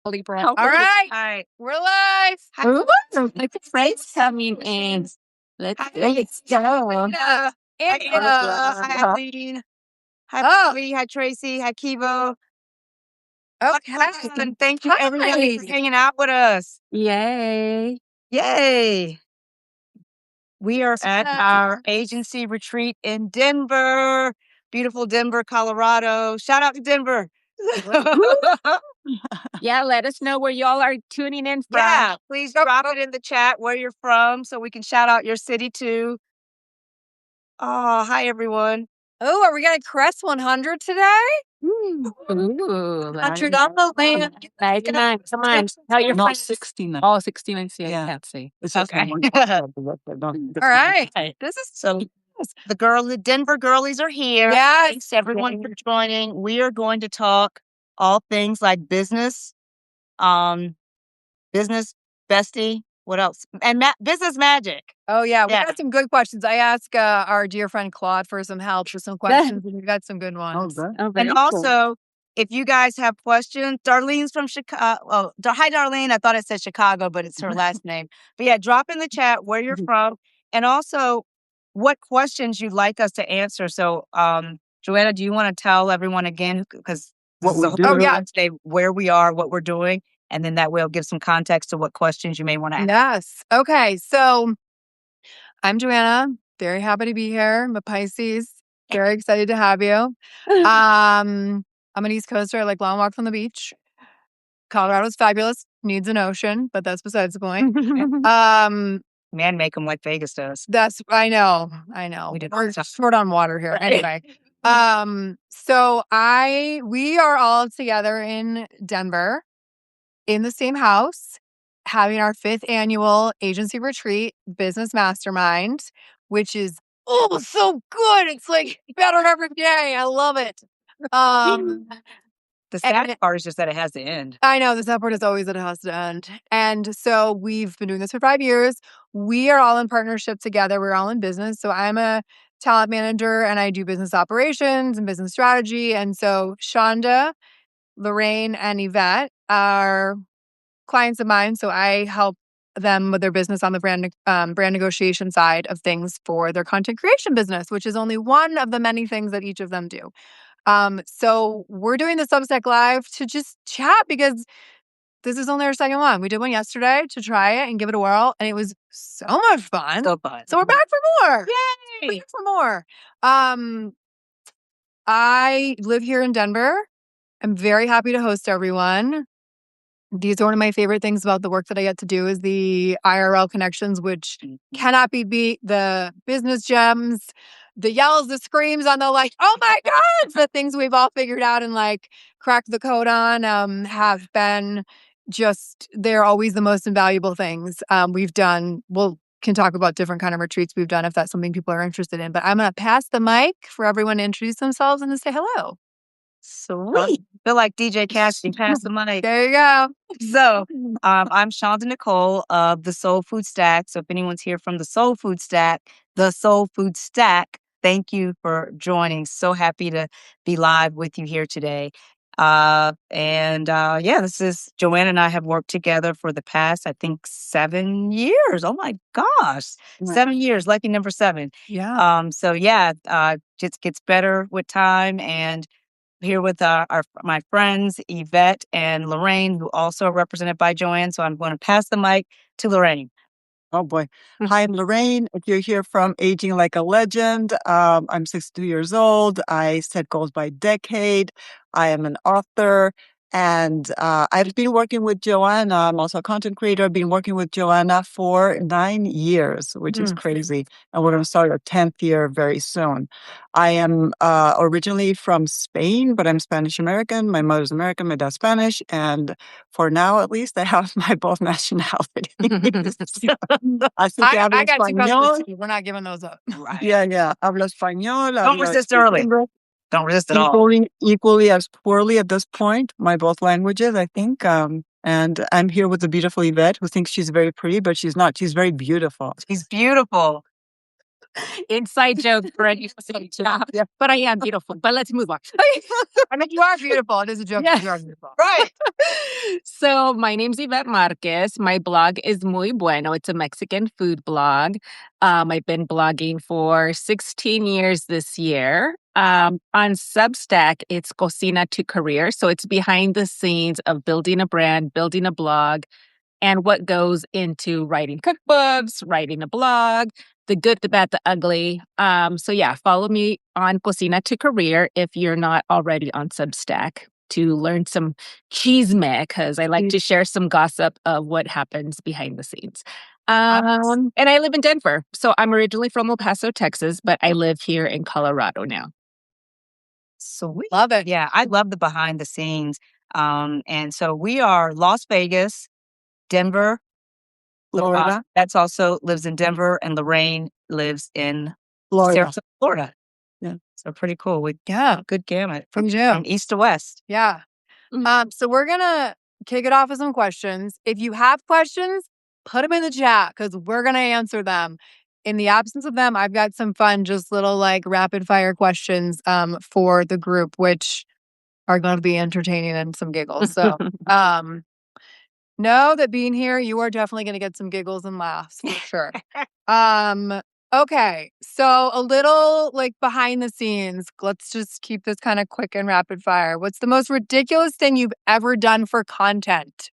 All right. We're live. Ooh, my friends coming in. Let's go. Hi, Eileen. Hi, Bobby. Hi, Tracy. Hi, Kivo. Okay. And thank you, everybody, for hanging out with us. Yay. Yay. We are at our agency retreat in Denver. Beautiful Denver, Colorado. Shout out to Denver. Yeah, let us know where y'all are tuning in from. Yeah, please drop it in the chat where you're from so we can shout out your city too. Oh, hi, everyone. Oh, are we going to crest 100 today? Ooh, 100 on the land. nice. Come on. Tell your Not friends. 69. Oh, 69. See, I Yeah. can't see. It's Okay. All right. This is So the Denver girlies are here. Yes. Thanks everyone for joining. We are going to talk all things like business, business bestie. What else? And business magic. Oh, yeah. We Yeah. got some good questions. I asked our dear friend Claude for some help with some questions, and we got some good ones. Oh, very And also, if you guys have questions, Darlene's from Chicago. Oh, hi, Darlene. I thought it said Chicago, but it's her last name. But yeah, drop in the chat where you're from, and also what questions you'd like us to answer. So, Joanna, do you want to tell everyone again, because What we do. Oh, yeah. today, where we are, what we're doing, and then that way it'll give some context to what questions you may want to ask. Yes. Okay. So I'm Joanna. Very happy to be here. I'm a Pisces. Very excited to have you. I'm an East Coaster. I like long walks on the beach. Colorado's fabulous. Needs an ocean, but that's besides the point. Man, make them like Vegas does. I know. We did We're stuff. short on water here. Anyway. So we are all together in Denver in the same house, having our 5th annual agency retreat, business mastermind, which is so good. It's like better every day. I love it. The sad part is just that it has to end. I know the sad part is always that it has to end. And so we've been doing this for 5 years. We are all in partnership together. We're all in business. So I'm a talent manager and I do business operations and business strategy. And so Shonda, Lorraine, and Yvette are clients of mine. So I help them with their business on the brand negotiation side of things for their content creation business, which is only one of the many things that each of them do. So we're doing the Substack Live to just chat because this is only our second one. We did one yesterday to try it and give it a whirl, and it was so much fun. So fun. So we're back for more. Yay! Back for more. I live here in Denver. I'm very happy to host everyone. These are one of my favorite things about the work that I get to do is the IRL connections, which cannot be beat. The business gems, the yells, the screams on the like, oh my God, the things we've all figured out and like cracked the code on have been just, they're always the most invaluable things we've done. We'll can talk about different kind of retreats we've done if that's something people are interested in. But I'm going to pass the mic for everyone to introduce themselves and to say hello. Sweet. Feel like DJ Cassidy, pass the mic. There you go. So, I'm Shonda Nicole of the Soul Food Stack. So if anyone's here from the Soul Food Stack, thank you for joining. So happy to be live with you here today. This is Joanna and I have worked together for the past, I think, 7 years. Oh my gosh. 7 years, lucky number 7. Yeah. Just gets better with time, and here with my friends Yvette and Lorraine, who also are represented by Joanne. So I'm going to pass the mic to Lorraine. Oh boy. Hi, I'm Lorraine. If you're here from Aging Like a Legend, I'm 62 years old. I set goals by decade. I am an author. And I've been working with Joanna. I'm also a content creator. I've been working with Joanna for 9 years, which is crazy. And we're going to start our 10th year very soon. I am originally from Spain, but I'm Spanish American. My mother's American, my dad's Spanish. And for now, at least, I have my both nationalities. I got 2 husbands. We're not giving those up. Right. Yeah. Hablo español. Don't resist early. Don't resist at all. Equally as poorly at this point, my both languages, I think. And I'm here with the beautiful Yvette, who thinks she's very pretty, but she's not. She's very beautiful. She's beautiful. Inside joke, Brett. Yeah, but I am beautiful. But let's move on. I mean, you are beautiful. It is a joke. Yeah. You are beautiful. Right. So my name's Yvette Marquez. My blog is Muy Bueno. It's a Mexican food blog. I've been blogging for 16 years this year. On Substack, it's Cocina to Career. So it's behind the scenes of building a brand, building a blog, and what goes into writing cookbooks, writing a blog, the good, the bad, the ugly. So yeah, follow me on Cocina to Career if you're not already on Substack to learn some chisme, because I like to share some gossip of what happens behind the scenes. And I live in Denver. So I'm originally from El Paso, Texas, but I live here in Colorado now. Sweet. Love it. Yeah, I love the behind the scenes. And so we are Las Vegas, Denver, Florida, that's also lives in Denver, and Lorraine lives in Florida. Sarasota, Florida. Yeah. So pretty cool. We Yeah. good gamut From from east to west. Yeah. So we're gonna kick it off with some questions. If you have questions, put them in the chat because we're gonna answer them. In the absence of them, I've got some fun, just little like rapid fire questions for the group, which are gonna be entertaining and some giggles. So know that being here, you are definitely gonna get some giggles and laughs for sure. Okay, so a little like behind the scenes. Let's just keep this kind of quick and rapid fire. What's the most ridiculous thing you've ever done for content?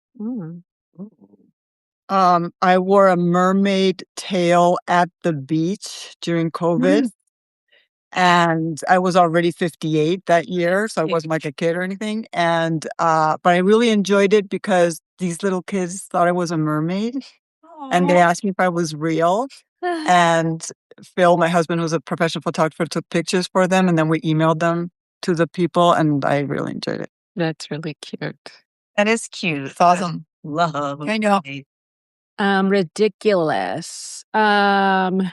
I wore a mermaid tail at the beach during COVID. And I was already 58 that year, so I wasn't like a kid or anything. And but I really enjoyed it because these little kids thought I was a mermaid, and they asked me if I was real. And Phil, my husband, who's a professional photographer, took pictures for them, and then we emailed them to the people, and I really enjoyed it. That's really cute. That is cute. It's awesome. Love. I know. Ridiculous. I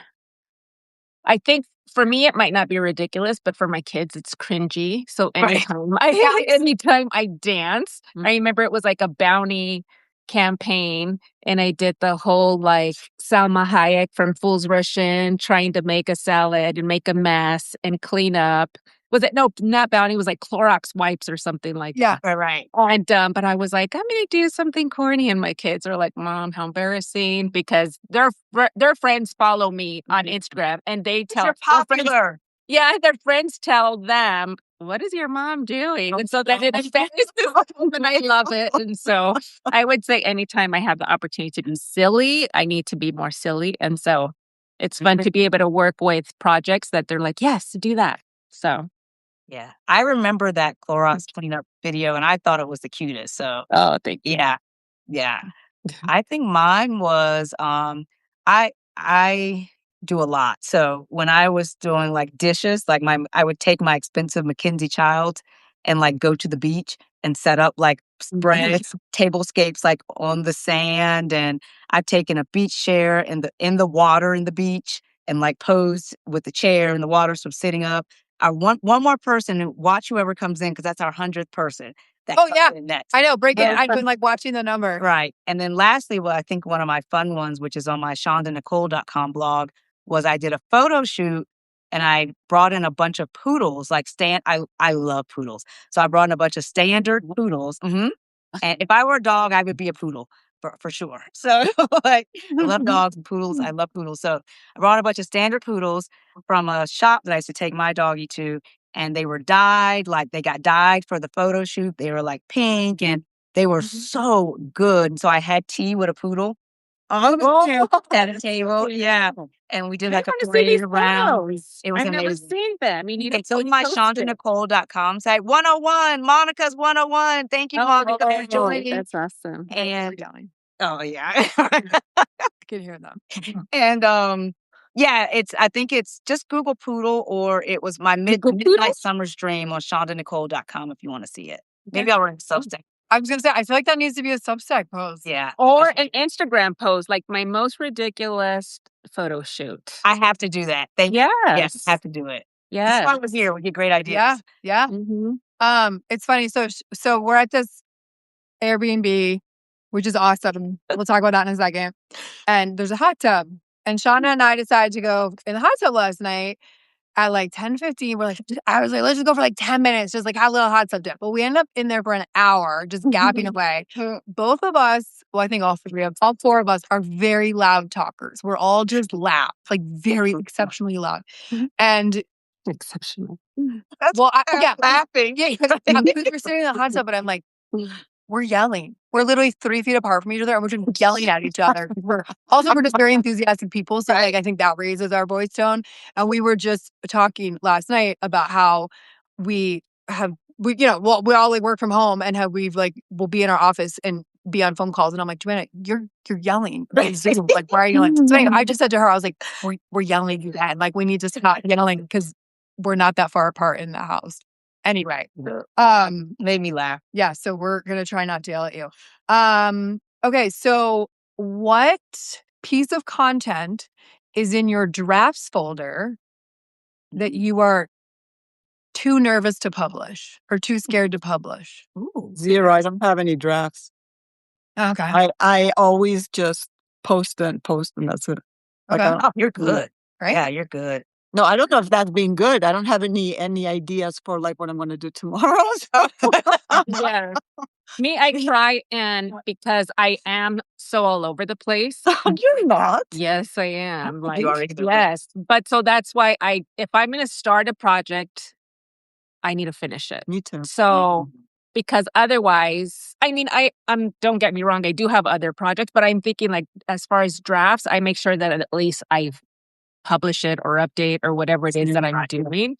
think for me it might not be ridiculous, but for my kids it's cringy. So anytime I dance, I remember it was like a bounty campaign, and I did the whole like Salma Hayek from Fools Rush In, trying to make a salad and make a mess and clean up. Was it no, not bounty, it was like Clorox wipes or something like Yeah. that. Right. And but I was like, I'm gonna do something corny, and my kids are like, Mom, how embarrassing, because their friends follow me on Instagram, and they tell You're their friends, popular. yeah, their friends tell them, what is your mom doing? And so then it affects them, and I love it. And so I would say anytime I have the opportunity to be silly, I need to be more silly. And so it's fun to be able to work with projects that they're like, yes, do that. So Yeah. I remember that Clorox cleanup video, and I thought it was the cutest. So thank you. yeah. Yeah. I think mine was I do a lot. So when I was doing like dishes, like I would take my expensive Mackenzie Childs and like go to the beach and set up like spreads, tablescapes like on the sand, and I've taken a beach chair in the water in the beach and like posed with the chair in the water, so I'm sitting up. I want one more person and watch whoever comes in because that's our 100th person. That Oh, comes yeah. in next. I know. Break it. I've been like watching the number. Right. And then lastly, well, I think one of my fun ones, which is on my shondanicole.com blog, was I did a photo shoot and I brought in a bunch of poodles, like I love poodles. So I brought in a bunch of standard poodles. And if I were a dog, I would be a poodle for sure. So like, I love dogs and poodles. I love poodles. So I brought a bunch of standard poodles from a shop that I used to take my doggie to. And they were dyed, like they got dyed for the photo shoot. They were like pink and they were so good. So I had tea with a poodle on at a table. Yeah. And we did like a parade around. It was I've amazing. never seen them. You need It's on my shondanicole.com site. 101, Monica's 101. Thank you, Monica, for joining. That's awesome. And oh yeah. I can hear them. And yeah, I think it's just Google Poodle, or it was my Midnight Summer's Dream on shondanicole.com if you want to see it. Maybe I'll write a Substack. I was gonna say, I feel like that needs to be a Substack post. Yeah. Or an Instagram post, like my most ridiculous photo shoot. I have to do that. Thank you. Yes, I have to do it. Yeah. That's why I was here. We get great ideas. Yeah. It's funny. So we're at this Airbnb, which is awesome. We'll talk about that in a second. And there's a hot tub. And Shauna and I decided to go in the hot tub last night. at like 10:15, I was like, let's just go for like 10 minutes, just like have a little hot tub dip. But we ended up in there for an hour, just gapping away. Both of us, well, I think all four of us are very loud talkers. We're all just loud, like very exceptionally loud. And Exceptional. Laughing. Yeah, because we're sitting in the hot tub, but I'm like, we're yelling. We're literally 3 feet apart from each other, and we're just yelling at each other. We're just very enthusiastic people, so like I think that raises our voice tone. And we were just talking last night about how we all like work from home and how we'll be in our office and be on phone calls, and I'm like, Joanna, you're yelling. Like, why are you yelling? So anyway, I just said to her, I was like, we're yelling again. Like, we need to stop yelling because we're not that far apart in the house. Anyway, Made me laugh. yeah, so we're gonna try not to yell at you. Okay, so what piece of content is in your drafts folder that you are too nervous to publish or too scared to publish? Ooh. 0. I don't have any drafts. Okay. I always just post and that's it. Like, Okay. Oh, you're good. Right? Yeah, you're good. no, I don't know if that's being good. I don't have any ideas for like what I'm going to do tomorrow. So. Yeah. Me, I try, and because I am so all over the place. You're not. Yes, I am. Like, You already do. yes. But so that's why if I'm going to start a project, I need to finish it. Me too. So, because otherwise, I mean, don't get me wrong, I do have other projects, but I'm thinking like, as far as drafts, I make sure that at least I publish it or update or whatever it is that I'm doing.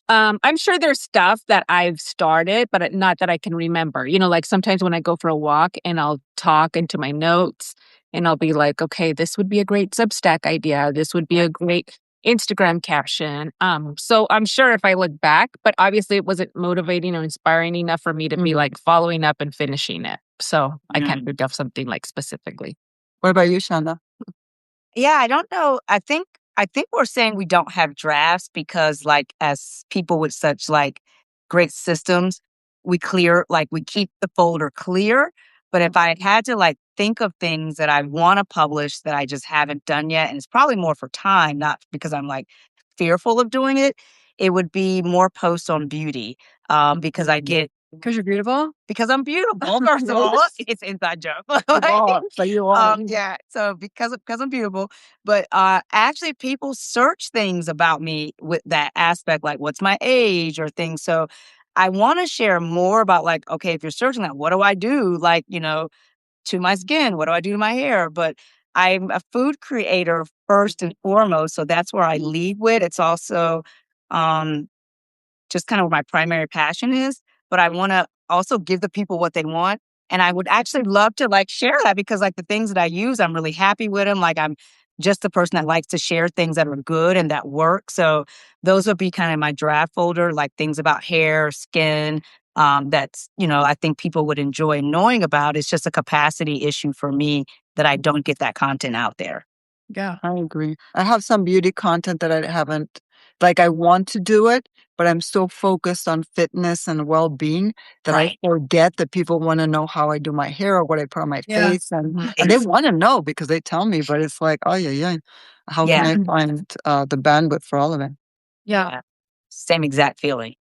I'm sure there's stuff that I've started, but not that I can remember. Like sometimes when I go for a walk and I'll talk into my notes and I'll be like, okay, this would be a great Substack idea. This would be a great Instagram caption. So I'm sure if I look back, but obviously it wasn't motivating or inspiring enough for me to be like following up and finishing it. So I can't think of something like specifically. What about you, Shonda? Yeah, I don't know. I think we're saying we don't have drafts because like as people with such like great systems, we keep the folder clear. But if I had to like think of things that I want to publish that I just haven't done yet, and it's probably more for time, not because I'm like fearful of doing it, it would be more posts on beauty. Because Because you're beautiful? because I'm beautiful, first of all. It's an inside joke. So you are. Yeah. So because I'm beautiful, but actually people search things about me with that aspect, like what's my age or things. So I want to share more about like, okay, if you're searching that, what do I do? Like, to my skin, what do I do to my hair? But I'm a food creator first and foremost, so that's where I lead with. It's also just kind of where my primary passion is, but I want to also give the people what they want. And I would actually love to like share that because like the things that I use, I'm really happy with them. Like I'm just the person that likes to share things that are good and that work. So those would be kind of my draft folder, like things about hair, skin, that's, I think people would enjoy knowing about. It's just a capacity issue for me that I don't get that content out there. Yeah. I agree. I have some beauty content that I haven't, like I want to do it, but I'm so focused on fitness and well-being that I forget that people want to know how I do my hair or what I put on my face. And they want to know because they tell me, but it's like, oh, yeah. How can I find the bandwidth for all of it? Yeah. Same exact feeling.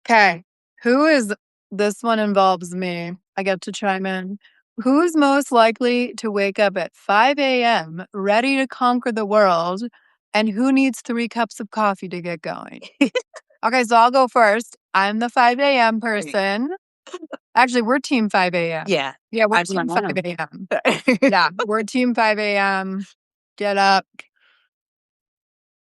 Okay. This one involves me. I get to chime in. Who's most likely to wake up at 5 a.m. ready to conquer the world? And who needs 3 cups of coffee to get going? Okay, so I'll go first. I'm the 5 a.m. person. Actually, we're team 5 a.m. Yeah. Yeah, we're team 5 a.m. Yeah, we're team 5 a.m. Get up.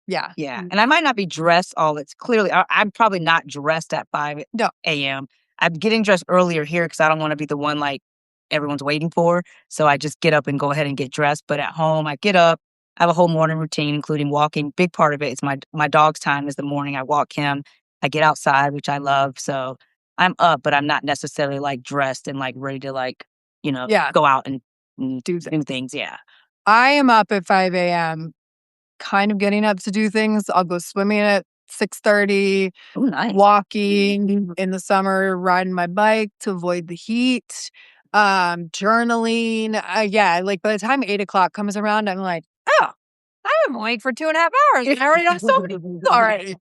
Yeah. Yeah. And I might not be dressed it's clearly, I'm probably not dressed at 5 No. a.m. I'm getting dressed earlier here because I don't want to be the one like everyone's waiting for. So I just get up and go ahead and get dressed. But at home, I get up, I have a whole morning routine, including walking. Big part of it is my dog's time is the morning. I walk him. I get outside, which I love. So I'm up, but I'm not necessarily like dressed and like ready to like, go out and do things. Yeah. I am up at 5 a.m. kind of getting up to do things. I'll go swimming at 6:30. Oh, nice. Walking in the summer, riding my bike to avoid the heat, journaling. Like by the time 8 o'clock comes around, I'm like, oh, I I'm awake for 2.5 hours and I already know so many things already.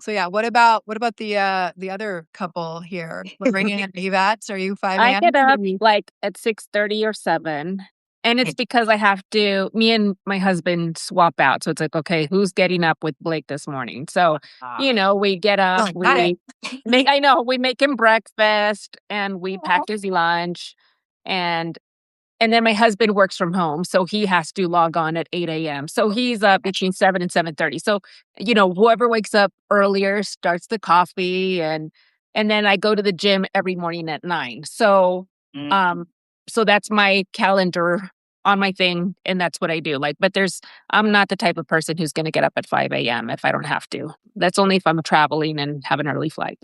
So yeah, what about the other couple here? Lorraine and Yvette, are you 5 I a.m.? get up like at 6:30 or 7. And it's because I have to, me and my husband swap out. So it's like, okay, who's getting up with Blake this morning? So, we get up, we make him breakfast and we pack his lunch. And then my husband works from home, so he has to log on at 8 a.m. So he's up between 7 and 7:30. So, whoever wakes up earlier starts the coffee, and then I go to the gym every morning at 9. So, so that's my calendar on my thing, and that's what I do. But I'm not the type of person who's going to get up at 5 a.m. if I don't have to. That's only if I'm traveling and have an early flight.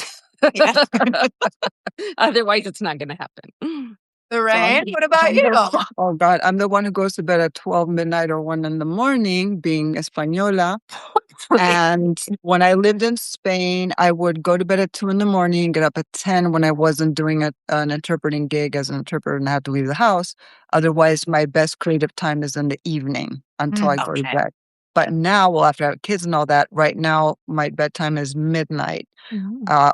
Otherwise, it's not going to happen. Lorraine, what about you? Oh God, I'm the one who goes to bed at 12 midnight or 1 in the morning, being Española. And when I lived in Spain, I would go to bed at 2 in the morning, get up at 10 when I wasn't doing an interpreting gig as an interpreter and I had to leave the house. Otherwise, my best creative time is in the evening until I go to bed. But now, well, after I have kids and all that, right now, my bedtime is midnight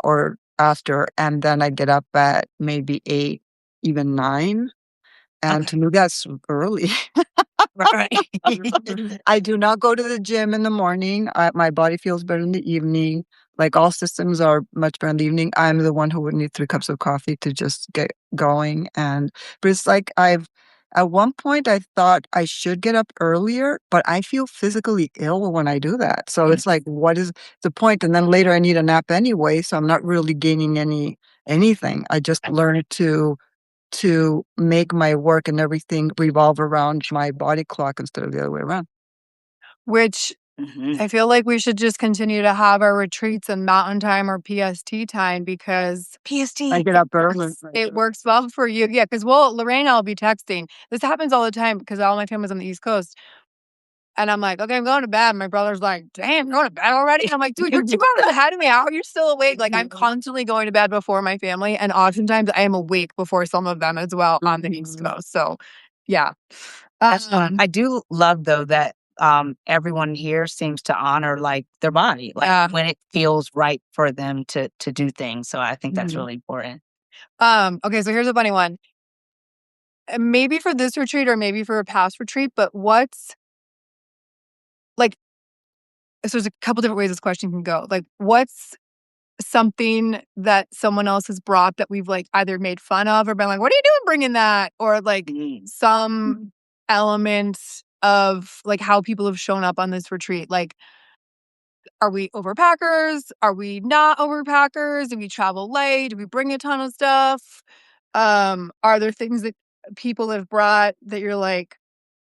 or after. And then I get up at maybe 8, even 9. And to me, that's early. Right. I do not go to the gym in the morning. My body feels better in the evening. Like all systems are much better in the evening. I'm the one who would need 3 cups of coffee to just get going. But it's like at one point I thought I should get up earlier, but I feel physically ill when I do that. So it's like, what is the point? And then later I need a nap anyway. So I'm not really gaining anything. I just learned to make my work and everything revolve around my body clock instead of the other way around. Which I feel like we should just continue to have our retreats in Mountain Time or PST time because I get up early. it works well for you. Yeah, because Lorraine and I will be texting. This happens all the time because all my family's on the East Coast. And I'm like, okay, I'm going to bed. My brother's like, damn, you're going to bed already? And I'm like, dude, you're 2 hours ahead of me. How are you still awake? Like, I'm constantly going to bed before my family. And oftentimes I am awake before some of them as well on the East Coast. So, yeah. That's fun. I do love, though, that everyone here seems to honor, like, their body, like, when it feels right for them to do things. So I think that's really important. Okay, so here's a funny one. Maybe for this retreat or maybe for a past retreat, but what's like, so there's a couple different ways this question can go. Like, what's something that someone else has brought that we've like either made fun of or been like, what are you doing bringing that? Or like some elements of like how people have shown up on this retreat. Like, are we overpackers? Are we not overpackers? Do we travel light? Do we bring a ton of stuff? Are there things that people have brought that you're like,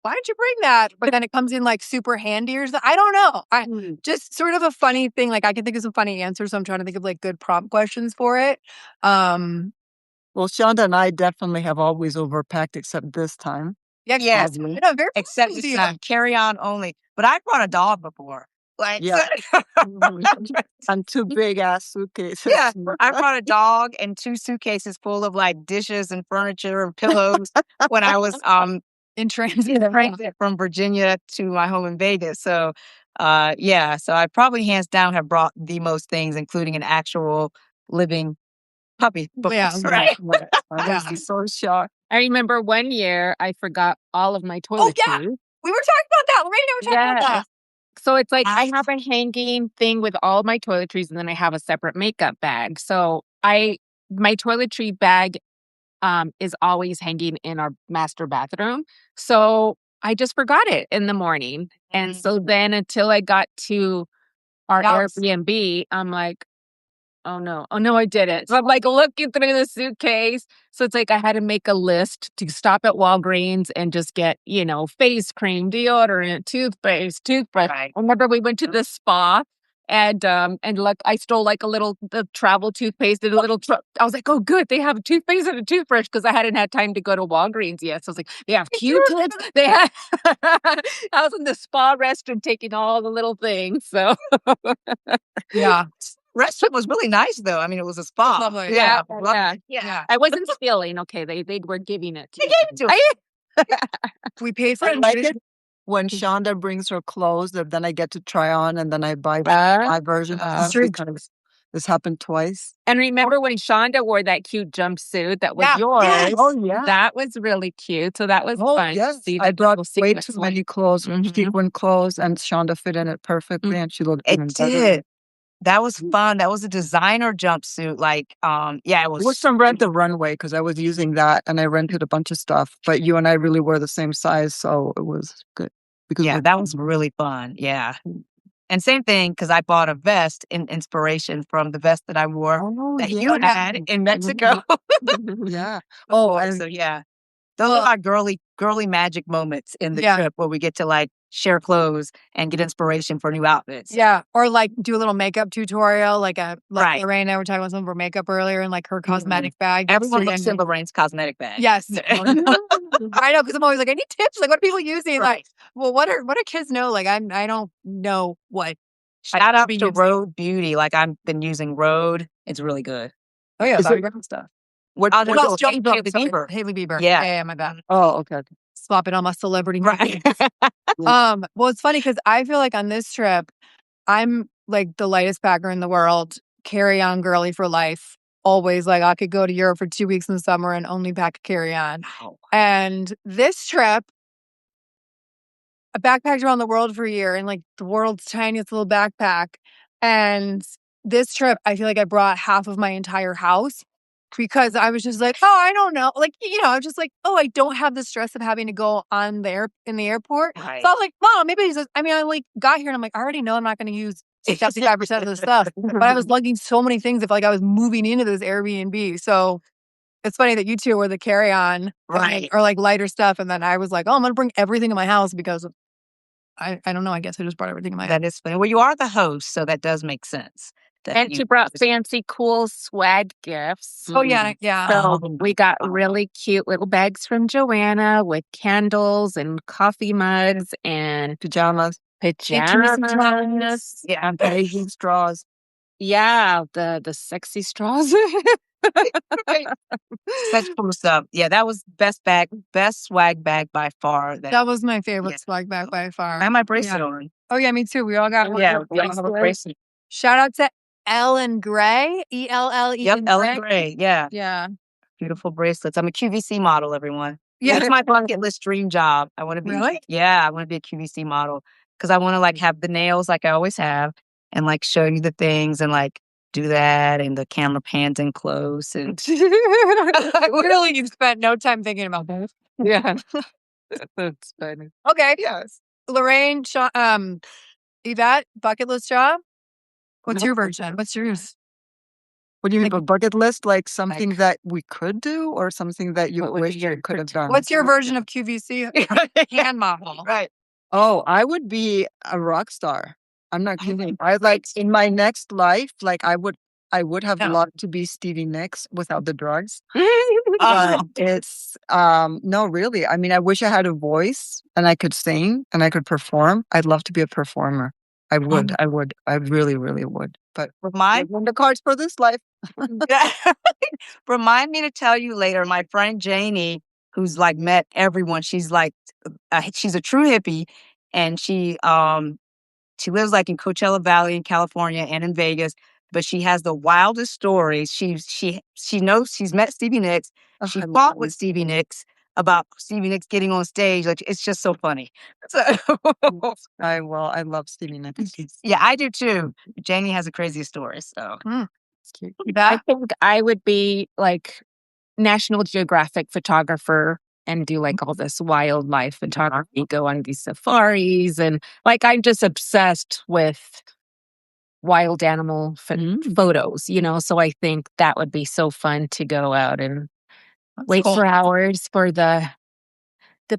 why did you bring that? But then it comes in like super handy or something. I don't know. Just sort of a funny thing. Like I can think of some funny answers. So I'm trying to think of like good prompt questions for it. Well, Shonda and I definitely have always overpacked except this time. Yes. Very Except this time, carry on only. But I brought a dog before. Like, and 2 big ass suitcases. Yeah, I brought a dog and 2 suitcases full of like dishes and furniture and pillows when I was in transit from Virginia to my home in Vegas. So so I probably hands down have brought the most things, including an actual living puppy. Yeah, right. I was so shocked. I remember one year I forgot all of my toiletries. Oh, yeah. We were talking about that. Lorraine and I were talking about that. So it's like I have a hanging thing with all my toiletries, and then I have a separate makeup bag. So my toiletry bag is always hanging in our master bathroom. So I just forgot it in the morning. And so then until I got to our Airbnb, I'm like, oh no, I didn't. So I'm like looking through the suitcase. So it's like I had to make a list to stop at Walgreens and just get, face cream, deodorant, toothpaste, toothbrush. Right. I remember we went to the spa and like I stole like the travel toothpaste and a little I was like, oh good, they have a toothpaste and a toothbrush because I hadn't had time to go to Walgreens yet. So I was like, they have Q-tips. They had I was in the spa restroom taking all the little things. So yeah. Restroom was really nice, though. I mean, it was a spa. Lovely. Yeah. I wasn't stealing. Okay, they were giving it to They me. gave it to us. We paid for I it. like it. when Shonda brings her clothes that then I get to try on and then I buy my version of it because this happened twice. And remember when Shonda wore that cute jumpsuit that was Yeah. yours? Yes. Oh, yeah. That was really cute. So that was fun. Yes. See I the brought little way sequins too one. many clothes, sequin clothes, and Shonda fit in it perfectly, and she looked even It better. did. That was fun. That was a designer jumpsuit. Like, yeah, it It was was. from Rent the Runway because I was using that and I rented a bunch of stuff. But you and I really were the same size, so it was good. Because Yeah, that was really fun. Yeah. And same thing, because I bought a vest in inspiration from the vest that I wore that you had in Mexico. Yeah. So yeah. Those are our girly magic moments in the trip where we get to like share clothes and get inspiration for new outfits. Yeah. Or like do a little makeup tutorial, like Right. Lorraine and I were talking about some of her makeup earlier and like her cosmetic bag. Everyone looks in Lorraine's cosmetic bag. Yes. I know, because I'm always like, I need tips. Like, what are people using? Right. Like, well, what do kids know? Like, I don't know what. Shout out to Rhode Beauty. Like I've been using Rhode. It's really good. Oh yeah, Is it- stuff. What Haley Bieber. Haley Bieber. Yeah. Yeah, my bad. Oh, okay. Swap it on my celebrity. Right. Well, it's funny because I feel like on this trip, I'm like the lightest packer in the world, carry on girly for life. Always like I could go to Europe for 2 weeks in the summer and only pack a carry on. Wow. And this trip, I backpacked around the world for a year in like the world's tiniest little backpack. And this trip, I feel like I brought half of my entire house because I was just like, oh, I don't know. Like, I was just like, oh, I don't have the stress of having to go on there in the airport. Right. So I was like, Mom, maybe I like got here and I'm like, I already know I'm not going to use 75% of the stuff. But I was lugging so many things. I felt like I was moving into this Airbnb. So it's funny that you two were the carry on, Right. or like lighter stuff. And then I was like, oh, I'm going to bring everything in my house because I don't know. I guess I just brought everything in my house. That is funny. Well, you are the host, so that does make sense. And she brought fancy, cool swag gifts. Oh, yeah. Yeah. So we got really cute little bags from Joanna with candles and coffee mugs and Pajamas. pajamas. Yeah. And Asian straws. Yeah, the sexy straws. Such cool stuff. Yeah, that was best swag bag by far. That was my favorite swag bag by far. I have my bracelet on. Oh, yeah, me too. We all got one. Yeah, we all have a bracelet. Shout out to Ellen Gray, ELLE. Yep, Ellen Gray. Yeah. Yeah. Beautiful bracelets. I'm a QVC model, everyone. Yeah. That's my bucket list dream job. I want to be. Really? Yeah, I want to be a QVC model because I want to like have the nails like I always have and like show you the things and like do that and the camera pans in close and Literally, you've spent no time thinking about that. Yeah. That's funny. Okay. yes. Lorraine, Yvette, bucket list job. What's your version? What's yours? What do you mean, Like- a bucket list? Like something that we could do or something that you What would wish be your you could have done? What's your version of QVC hand model? Right. Oh, I would be a rock star. I'm not kidding. I like in my next life, like I would have No. loved to be Stevie Nicks without the drugs. Oh. But it's no, really. I mean, I wish I had a voice and I could sing and I could perform. I'd love to be a performer. I would. I really, really would. But Remind won the cards for this life. Remind me to tell you later. My friend Janie, who's like met everyone, she's like, she's a true hippie, and she lives like in Coachella Valley in California and in Vegas. But she has the wildest stories. She knows she's met Stevie Nicks. She fought with Stevie Nicks about Stevie Nicks getting on stage. Like it's just so funny. So I love Stevie Nicks. yeah, I do too. Janie has the craziest stories. So It's cute. I think I would be like National Geographic photographer and do like all this wildlife photography, go on these safaris. And like, I'm just obsessed with wild animal photos, so I think that would be so fun to go out and wait for hours for the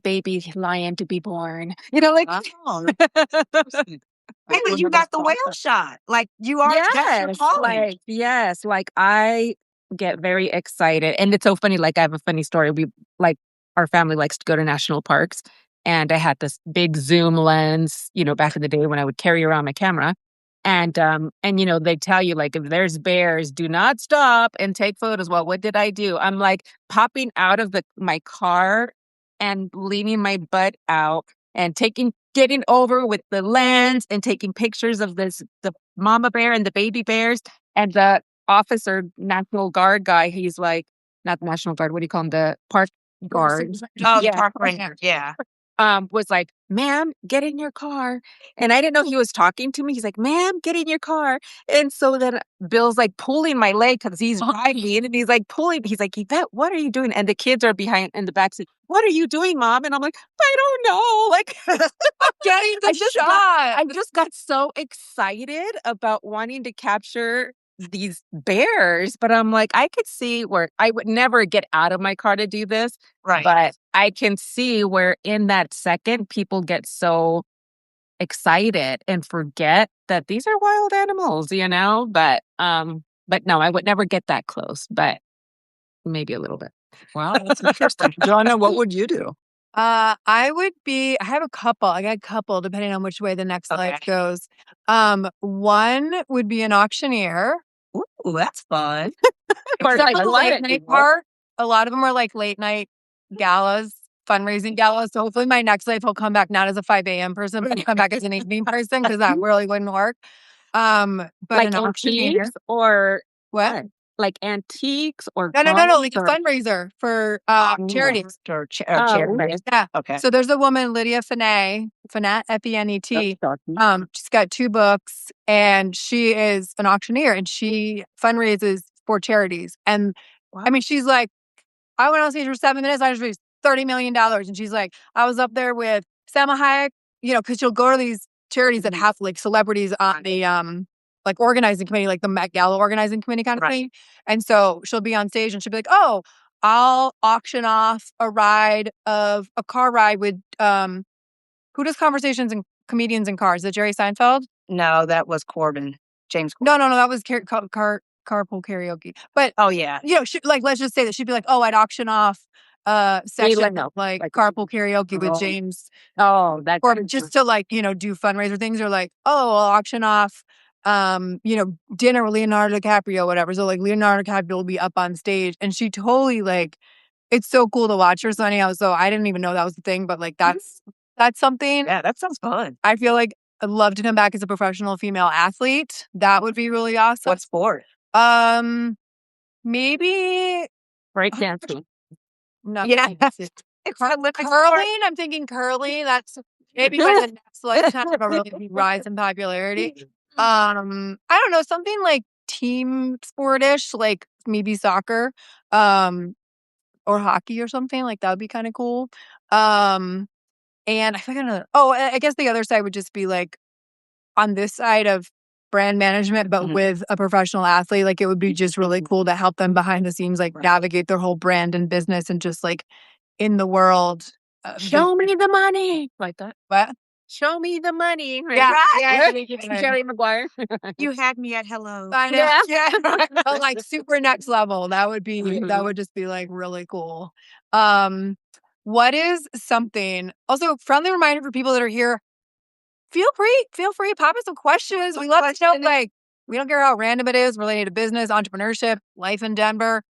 baby lion to be born. Like Oh, hey, but you got the whale shot. Like you are that's your calling. like I get very excited. And it's so funny, like I have a funny story. Our family likes to go to national parks, and I had this big zoom lens, back in the day when I would carry around my camera. And they tell you, like, if there's bears, do not stop and take photos. Well, what did I do? I'm like popping out of my car and leaning my butt out and getting over with the lens and taking pictures of the mama bear and the baby bears. And the officer, National Guard guy, he's like, not the National Guard, what do you call him? The park guard. Oh, Yeah. park ranger. Yeah. Was like, ma'am, get in your car. And I didn't know he was talking to me. He's like, ma'am, get in your car. And so then Bill's like pulling my leg because he's driving and he's like pulling. He's like, Yvette, what are you doing? And the kids are behind in the back seat. What are you doing, Mom? And I'm like, I don't know. Like, Getting the shot. I just got so excited about wanting to capture these bears, but I'm like, I could see where I would never get out of my car to do this. Right. But I can see where in that second people get so excited and forget that these are wild animals, you know? But no, I would never get that close, but maybe a little bit. Wow, that's interesting. Joanna, what would you do? I have a couple. I got a couple depending on which way the next life goes. One would be an auctioneer. Ooh, that's fun. Except for the late night part. A lot of them are like late night galas, fundraising galas. So hopefully my next life will come back not as a 5 a.m. person, but come back as an evening person because that really wouldn't work. But like an auctioneer antiques or what? Like antiques or No, like a fundraiser for charities. Charities. Yeah. Okay. So there's a woman, Lydia Fenet, Fenet. She's got 2 books and she is an auctioneer and she fundraises for charities. And I mean, she's like, I went on stage for 7 minutes. I just raised $30 million. And she's like, I was up there with Salma Hayek, you know, because she'll go to these charities that have like celebrities on the like organizing committee, like the Met Gala organizing committee kind of thing. And so she'll be on stage and she'll be like, oh, I'll auction off a car ride with who does conversations and comedians in cars? Is it Jerry Seinfeld? No, that was Corbin. James No, that was carpool karaoke. But yeah. you know, let's just say that she'd be like, oh, I'd auction off session like carpool karaoke with James. Oh, that's or just to like, you know, do fundraiser things or like, oh, I'll auction off you know, dinner with Leonardo DiCaprio, whatever. So like Leonardo DiCaprio will be up on stage and she totally like it's so cool to watch her. So anyhow, so I didn't even know that was the thing, but like that's something. Yeah, that sounds fun. I feel like I'd love to come back as a professional female athlete. That would be really awesome. What sport? Maybe breakdancing. No. Yeah. Curling. I'm thinking curling. That's maybe by the next lifetime of a really rise in popularity. I don't know, something like team sportish, like maybe soccer, or hockey or something. Like that would be kind of cool. And I think I guess the other side would just be like on this side of brand management, but with a professional athlete. Like it would be just really cool to help them behind the scenes, like navigate their whole brand and business and just like in the world. Show me the money. Like that. What? Show me the money. Right? Yeah. Jerry Maguire. You had me at hello. I know. Yeah. But like super next level. That would be that would just be like really cool. What is something also friendly reminder for people that are here? Feel free, pop us some questions. We love to know, like, we don't care how random it is related to business, entrepreneurship, life in Denver,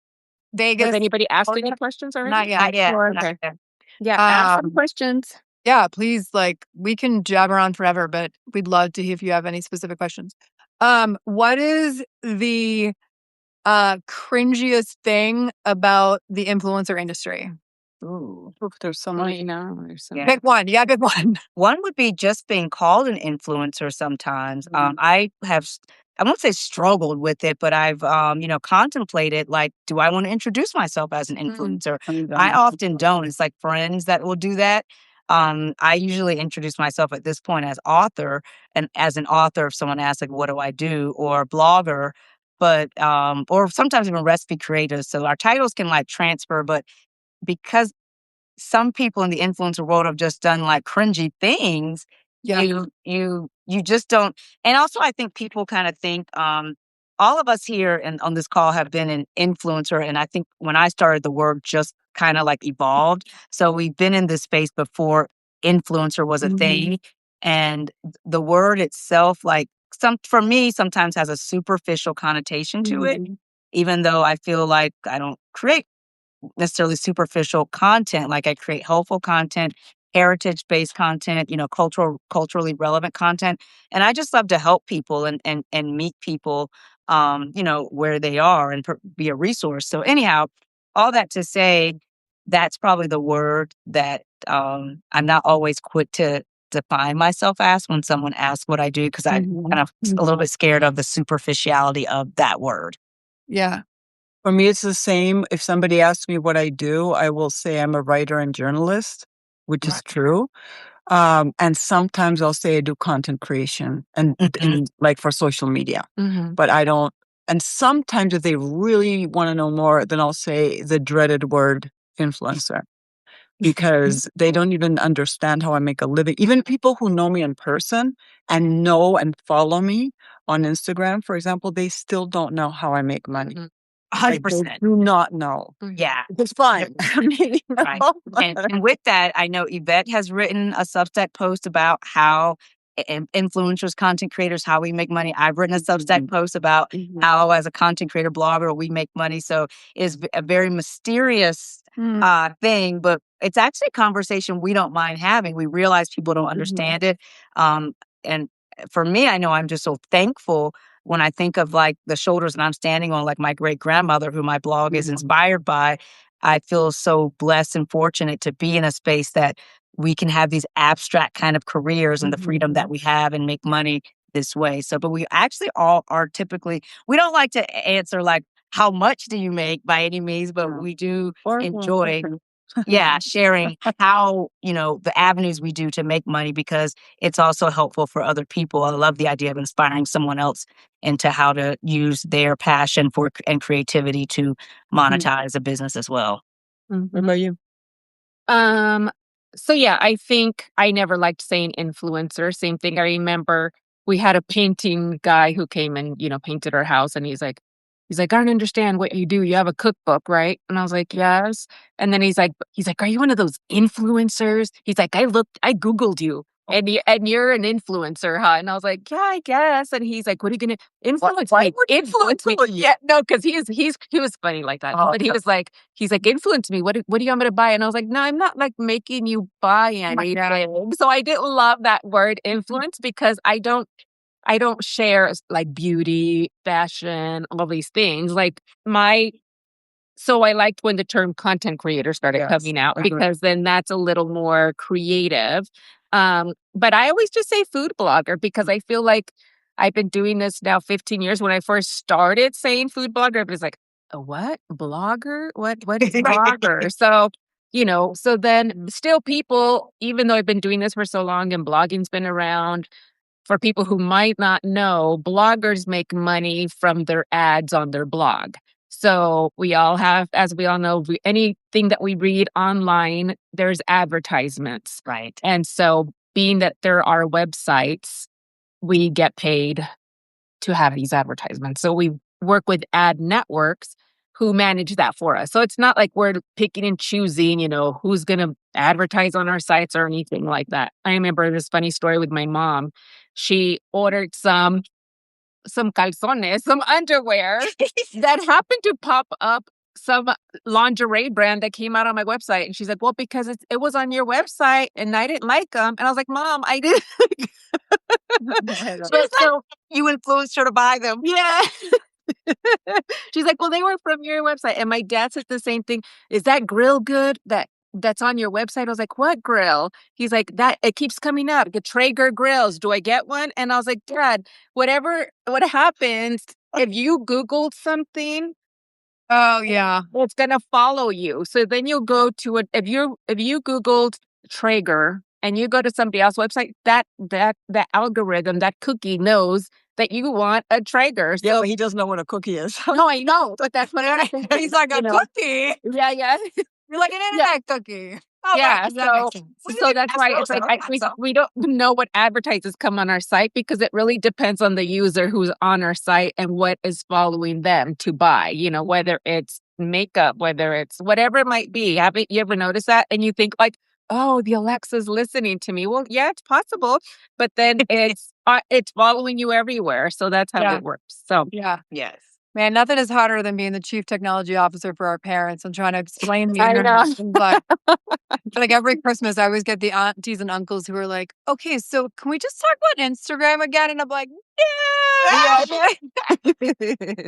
Vegas. Has anybody asked any questions already? Not yet. Not yet. Okay. Yeah, ask some questions. Yeah, please, like, we can jab around forever, but we'd love to hear if you have any specific questions. What is the cringiest thing about the influencer industry? Ooh, there's so many. Pick one. Yeah, pick one. One would be just being called an influencer sometimes. I won't say struggled with it, but I've, contemplated, like, do I want to introduce myself as an influencer? I often don't. It's like friends that will do that. I usually introduce myself at this point as author, and as an author, if someone asks, like, what do I do? Or blogger, but, or sometimes even recipe creator. So our titles can like transfer, but because some people in the influencer world have just done like cringy things, you just don't. And also, I think people kind of think all of us here and on this call have been an influencer, and I think when I started, the word just kind of like evolved. So we've been in this space before influencer was a thing, and the word itself, like for me, sometimes has a superficial connotation to it. Even though I feel like I don't create necessarily superficial content, like I create helpful content heritage-based content, culturally relevant content. And I just love to help people and meet people, where they are and be a resource. So anyhow, all that to say, that's probably the word that I'm not always quick to define myself as when someone asks what I do, because I'm kind of a little bit scared of the superficiality of that word. Yeah. For me, it's the same. If somebody asks me what I do, I will say I'm a writer and journalist, which is true. And sometimes I'll say I do content creation and like for social media, but I don't. And sometimes if they really want to know more, then I'll say the dreaded word influencer, because they don't even understand how I make a living. Even people who know me in person and know and follow me on Instagram, for example, they still don't know how I make money. 100%. They do not know. Yeah. It's fine. I mean, Right. And with that, I know Yvette has written a Substack post about how influencers, content creators, how we make money. I've written a Substack post about how, as a content creator blogger, we make money. So it's a very mysterious thing, but it's actually a conversation we don't mind having. We realize people don't understand it. And for me, I know I'm just so thankful when I think of like the shoulders that I'm standing on, like my great grandmother, who my blog is inspired by. I feel so blessed and fortunate to be in a space that we can have these abstract kind of careers and the freedom that we have and make money this way. So, but we actually all are typically, we don't like to answer like, how much do you make by any means, but we do enjoy sharing how, the avenues we do to make money, because it's also helpful for other people. I love the idea of inspiring someone else into how to use their passion and creativity to monetize a business as well. What about you? So yeah, I think I never liked saying influencer. Same thing. I remember we had a painting guy who came and, painted our house, and he's like, I don't understand what you do. You have a cookbook, right? And I was like, yes. And then he's like, are you one of those influencers? He's like, I Googled you. And you're an influencer, huh? And I was like, yeah, I guess. And he's like, what are you gonna influence me? Influence me? Yeah, no, because he was funny like that. But he's like, influence me. What do you want me to buy? And I was like, no, I'm not like making you buy anything. So I didn't love that word influence, because I don't share like beauty, fashion, all these things. So I liked when the term content creator started coming out, because then that's a little more creative. But I always just say food blogger, because I feel like I've been doing this now 15 years. When I first started saying food blogger, it was like, a what? Blogger? What is blogger? So then still people, even though I've been doing this for so long and blogging's been around, for people who might not know, bloggers make money from their ads on their blog. So we all have, as we all know, anything that we read online, there's advertisements. Right. And so being that there are websites, we get paid to have these advertisements. So we work with ad networks who manage that for us. So it's not like we're picking and choosing, who's going to advertise on our sites or anything like that. I remember this funny story with my mom. She ordered some calzones, some underwear that happened to pop up some lingerie brand that came out on my website. And she's like, well, because it was on your website and I didn't like them. And I was like, Mom, I didn't. So you influenced her to buy them. Yeah. She's like, well, they were from your website. And my dad said the same thing. Is that grill good? That's on your website? I was like, what grill? He's like, that it keeps coming up. The Traeger grills. Do I get one? And I was like, Dad, what happens if you Googled something? Oh yeah. It's gonna follow you. So then you'll go to if you Googled Traeger and you go to somebody else's website, that algorithm, that cookie knows that you want a Traeger. So, yeah, but he doesn't know what a cookie is. No, I know, but that's what I think. He's like, a cookie? Yeah. You're like an internet cookie. Oh, Yeah, right. That makes sense. so that's why it's like we don't know what advertises come on our site, because it really depends on the user who's on our site and what is following them to buy, whether it's makeup, whether it's whatever it might be. Haven't you ever noticed that? And you think like, oh, the Alexa's listening to me. Well, yeah, it's possible, but then it's following you everywhere. So that's how it works. So Yeah. Yes. Man, nothing is harder than being the chief technology officer for our parents and trying to explain the I know. internet. Like every Christmas, I always get the aunties and uncles who are like, "Okay, so can we just talk about Instagram again?" And I'm like, "Yeah."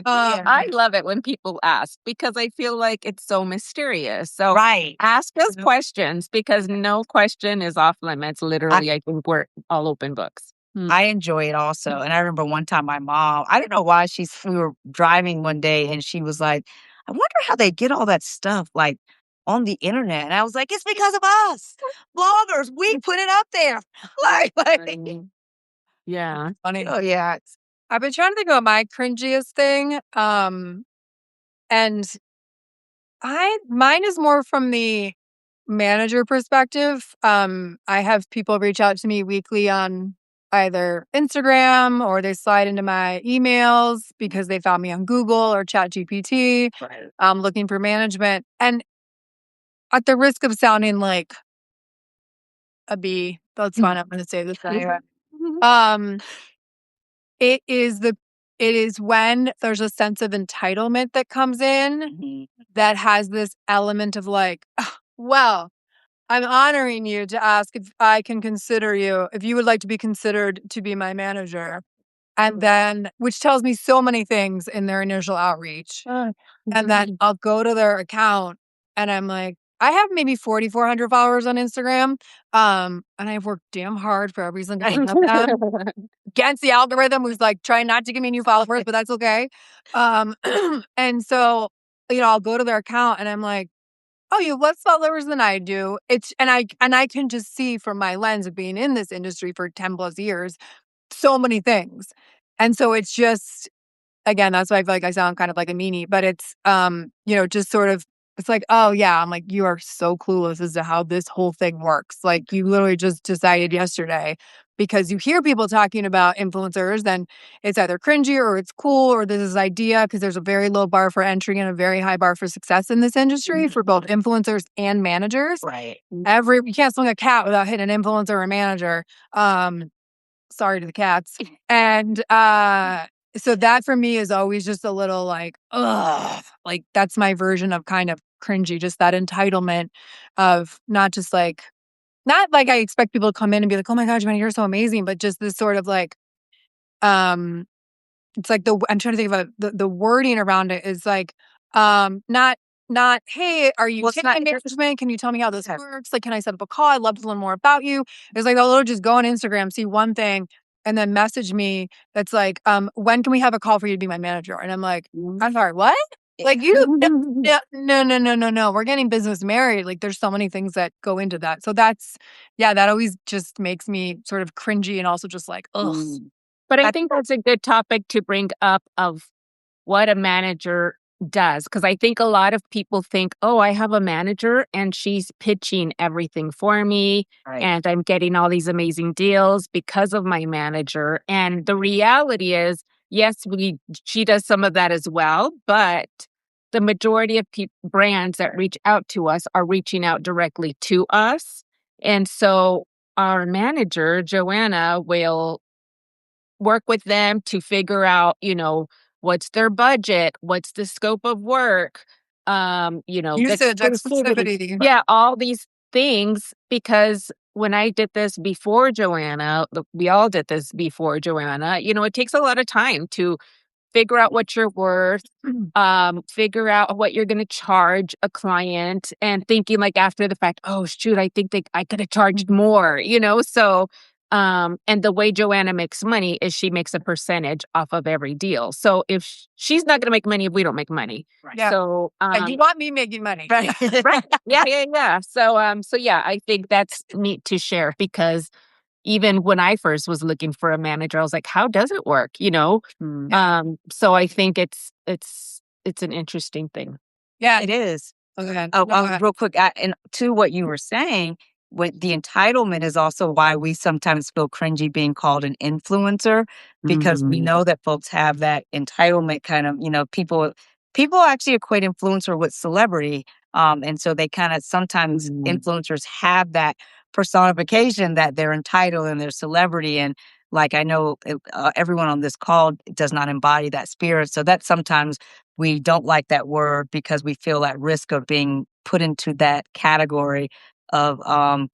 I love it when people ask because I feel like it's so mysterious. So Right. ask us questions because no question is off limits. Literally, I think we're all open books. I enjoy it also. And I remember one time my mom, I don't know why we were driving one day and she was like, I wonder how they get all that stuff like on the internet. And I was like, it's because of us, bloggers. We put it up there. Yeah. Funny. Oh yeah. I've been trying to think about my cringiest thing. And mine is more from the manager perspective. I have people reach out to me weekly on either Instagram or they slide into my emails because they found me on Google or ChatGPT, looking for management. And at the risk of sounding like a bee, that's fine. I'm going to say this anyway. It is when there's a sense of entitlement that comes in that has this element of like, "Oh, well, I'm honoring you to ask if I can consider you, if you would like to be considered to be my manager." And then, which tells me so many things in their initial outreach. And then I'll go to their account and I'm like, I have maybe 4,400 followers on Instagram. And I've worked damn hard for every single one of them against the algorithm who's like trying not to give me new followers, but that's okay. And so, I'll go to their account and I'm like, oh, you have less followers than I do. And I can just see from my lens of being in this industry for 10 plus years, so many things. And so it's just, again, that's why I feel like I sound kind of like a meanie, but it's, just sort of, it's like, oh yeah, I'm like, you are so clueless as to how this whole thing works. Like you literally just decided yesterday because you hear people talking about influencers, then it's either cringy or it's cool or there's this idea because there's a very low bar for entry and a very high bar for success in this industry for both influencers and managers. Right. You can't swing a cat without hitting an influencer or a manager. Sorry to the cats. And so that for me is always just a little like, ugh, like that's my version of kind of cringy, just that entitlement of not like I expect people to come in and be like, oh my God, Joanna, you're so amazing, but just this sort of like, um, it's like I'm trying to think about the wording around it is like, not, hey, are you taking management? Can you tell me how this works? Like, can I set up a call? I'd love to learn more about you. It's like they'll literally just go on Instagram, see one thing, and then message me that's like, when can we have a call for you to be my manager? And I'm like, I'm sorry, what? Like no. We're getting business married. Like there's so many things that go into that. So that always just makes me sort of cringy and also just like, ugh. But I think that's a good topic to bring up of what a manager does. Because I think a lot of people think, oh, I have a manager and she's pitching everything for me. Right. And I'm getting all these amazing deals because of my manager. And the reality is, yes, she does some of that as well. But the majority of brands that reach out to us are reaching out directly to us. And so our manager, Joanna, will work with them to figure out, what's their budget, what's the scope of work, usage, exclusivity. Yeah, all these things, because when I did this before Joanna, we all did this before Joanna, it takes a lot of time to figure out what you're worth, figure out what you're going to charge a client and thinking like after the fact, oh shoot, I think I could have charged more, so and the way Joanna makes money is she makes a percentage off of every deal. So if she's not going to make money if we don't make money. Right. Yeah. So you want me making money. Right. Right. Yeah. So I think that's neat to share because even when I first was looking for a manager, I was like, how does it work? So I think it's an interesting thing. Yeah, it is. Okay. Real quick, and to what you were saying, the entitlement is also why we sometimes feel cringy being called an influencer because we know that folks have that entitlement kind of, people actually equate influencer with celebrity. And so they kind of sometimes influencers have that personification that they're entitled and they're celebrity. And Like I know everyone on this call does not embody that spirit. So that sometimes we don't like that word because we feel at risk of being put into that category of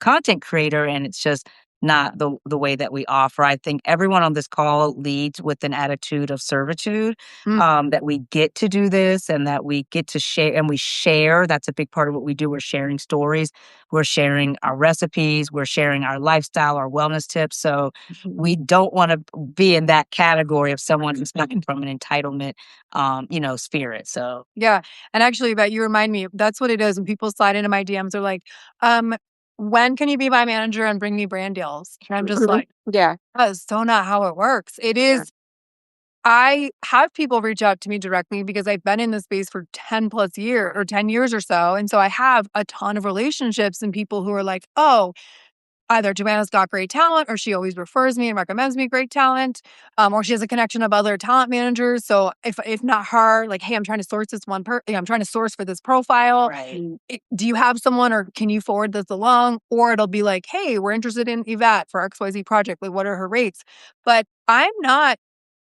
content creator. And it's just not the way that we offer. I think everyone on this call leads with an attitude of servitude, that we get to do this and that we get to share and we share. That's a big part of what we do. We're sharing stories. We're sharing our recipes. We're sharing our lifestyle, our wellness tips. So we don't want to be in that category of someone who's coming from an entitlement, spirit. So Yeah. And actually, but you remind me, that's what it is. When people slide into my DMs, they're like, when can you be my manager and bring me brand deals? And I'm just like, Yeah. that is so not how it works. It is. I have people reach out to me directly because I've been in this space for 10 plus years or 10 years or so. And so I have a ton of relationships and people who are like, oh, either Joanna's got great talent or she always refers me and recommends me great talent, or she has a connection of other talent managers. So if not her, like, hey, I'm trying to source this I'm trying to source for this profile. right. Do you have someone or can you forward this along? Or it'll be like, hey, we're interested in Yvette for XYZ project. Like, what are her rates? But I'm not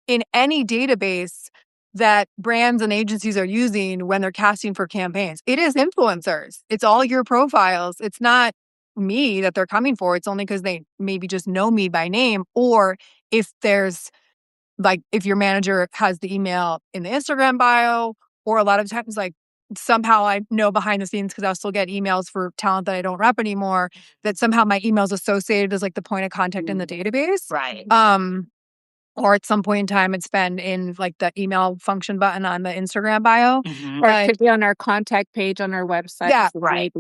in any database that brands and agencies are using when they're casting for campaigns. It is influencers. It's all your profiles. It's not me that they're coming for. It's only because they maybe just know me by name. Or if there's like, if your manager has the email in the Instagram bio, or a lot of times, like, somehow I know behind the scenes because I'll still get emails for talent that I don't rep anymore, that somehow my email is associated as like the point of contact in the database. Right. Or at some point in time, it's been in like the email function button on the Instagram bio. Or it could be on our contact page on our website. Yeah, right.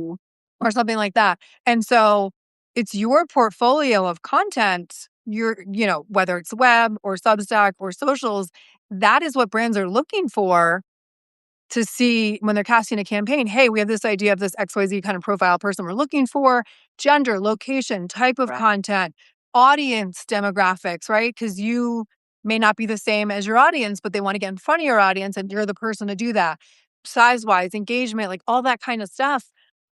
Or something like that. And so it's your portfolio of content, whether it's web or Substack or socials, that is what brands are looking for to see when they're casting a campaign. Hey, we have this idea of this XYZ kind of profile person we're looking for, gender, location, type of content, audience demographics, right? Because you may not be the same as your audience, but they want to get in front of your audience and you're the person to do that. Size-wise, engagement, like all that kind of stuff.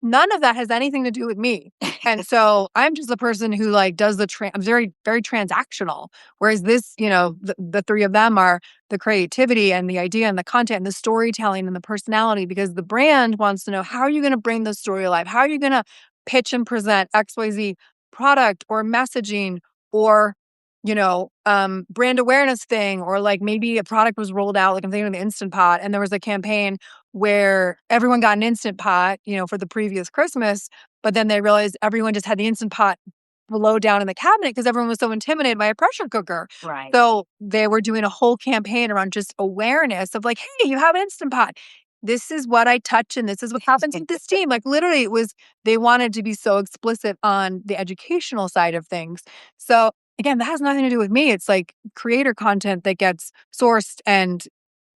None of that has anything to do with me. And so I'm just the person who like does I'm very, very transactional. Whereas this, the three of them are the creativity and the idea and the content and the storytelling and the personality, because the brand wants to know, how are you going to bring the story alive? How are you going to pitch and present XYZ product or messaging or, brand awareness thing, or like maybe a product was rolled out, like I'm thinking of the Instant Pot, and there was a campaign where everyone got an Instant Pot, for the previous Christmas, but then they realized everyone just had the Instant Pot below down in the cabinet because everyone was so intimidated by a pressure cooker. Right. So they were doing a whole campaign around just awareness of like, hey, you have an Instant Pot. This is what I touch and this is what happens with this team. Like literally they wanted to be so explicit on the educational side of things. So again, that has nothing to do with me. It's like creator content that gets sourced and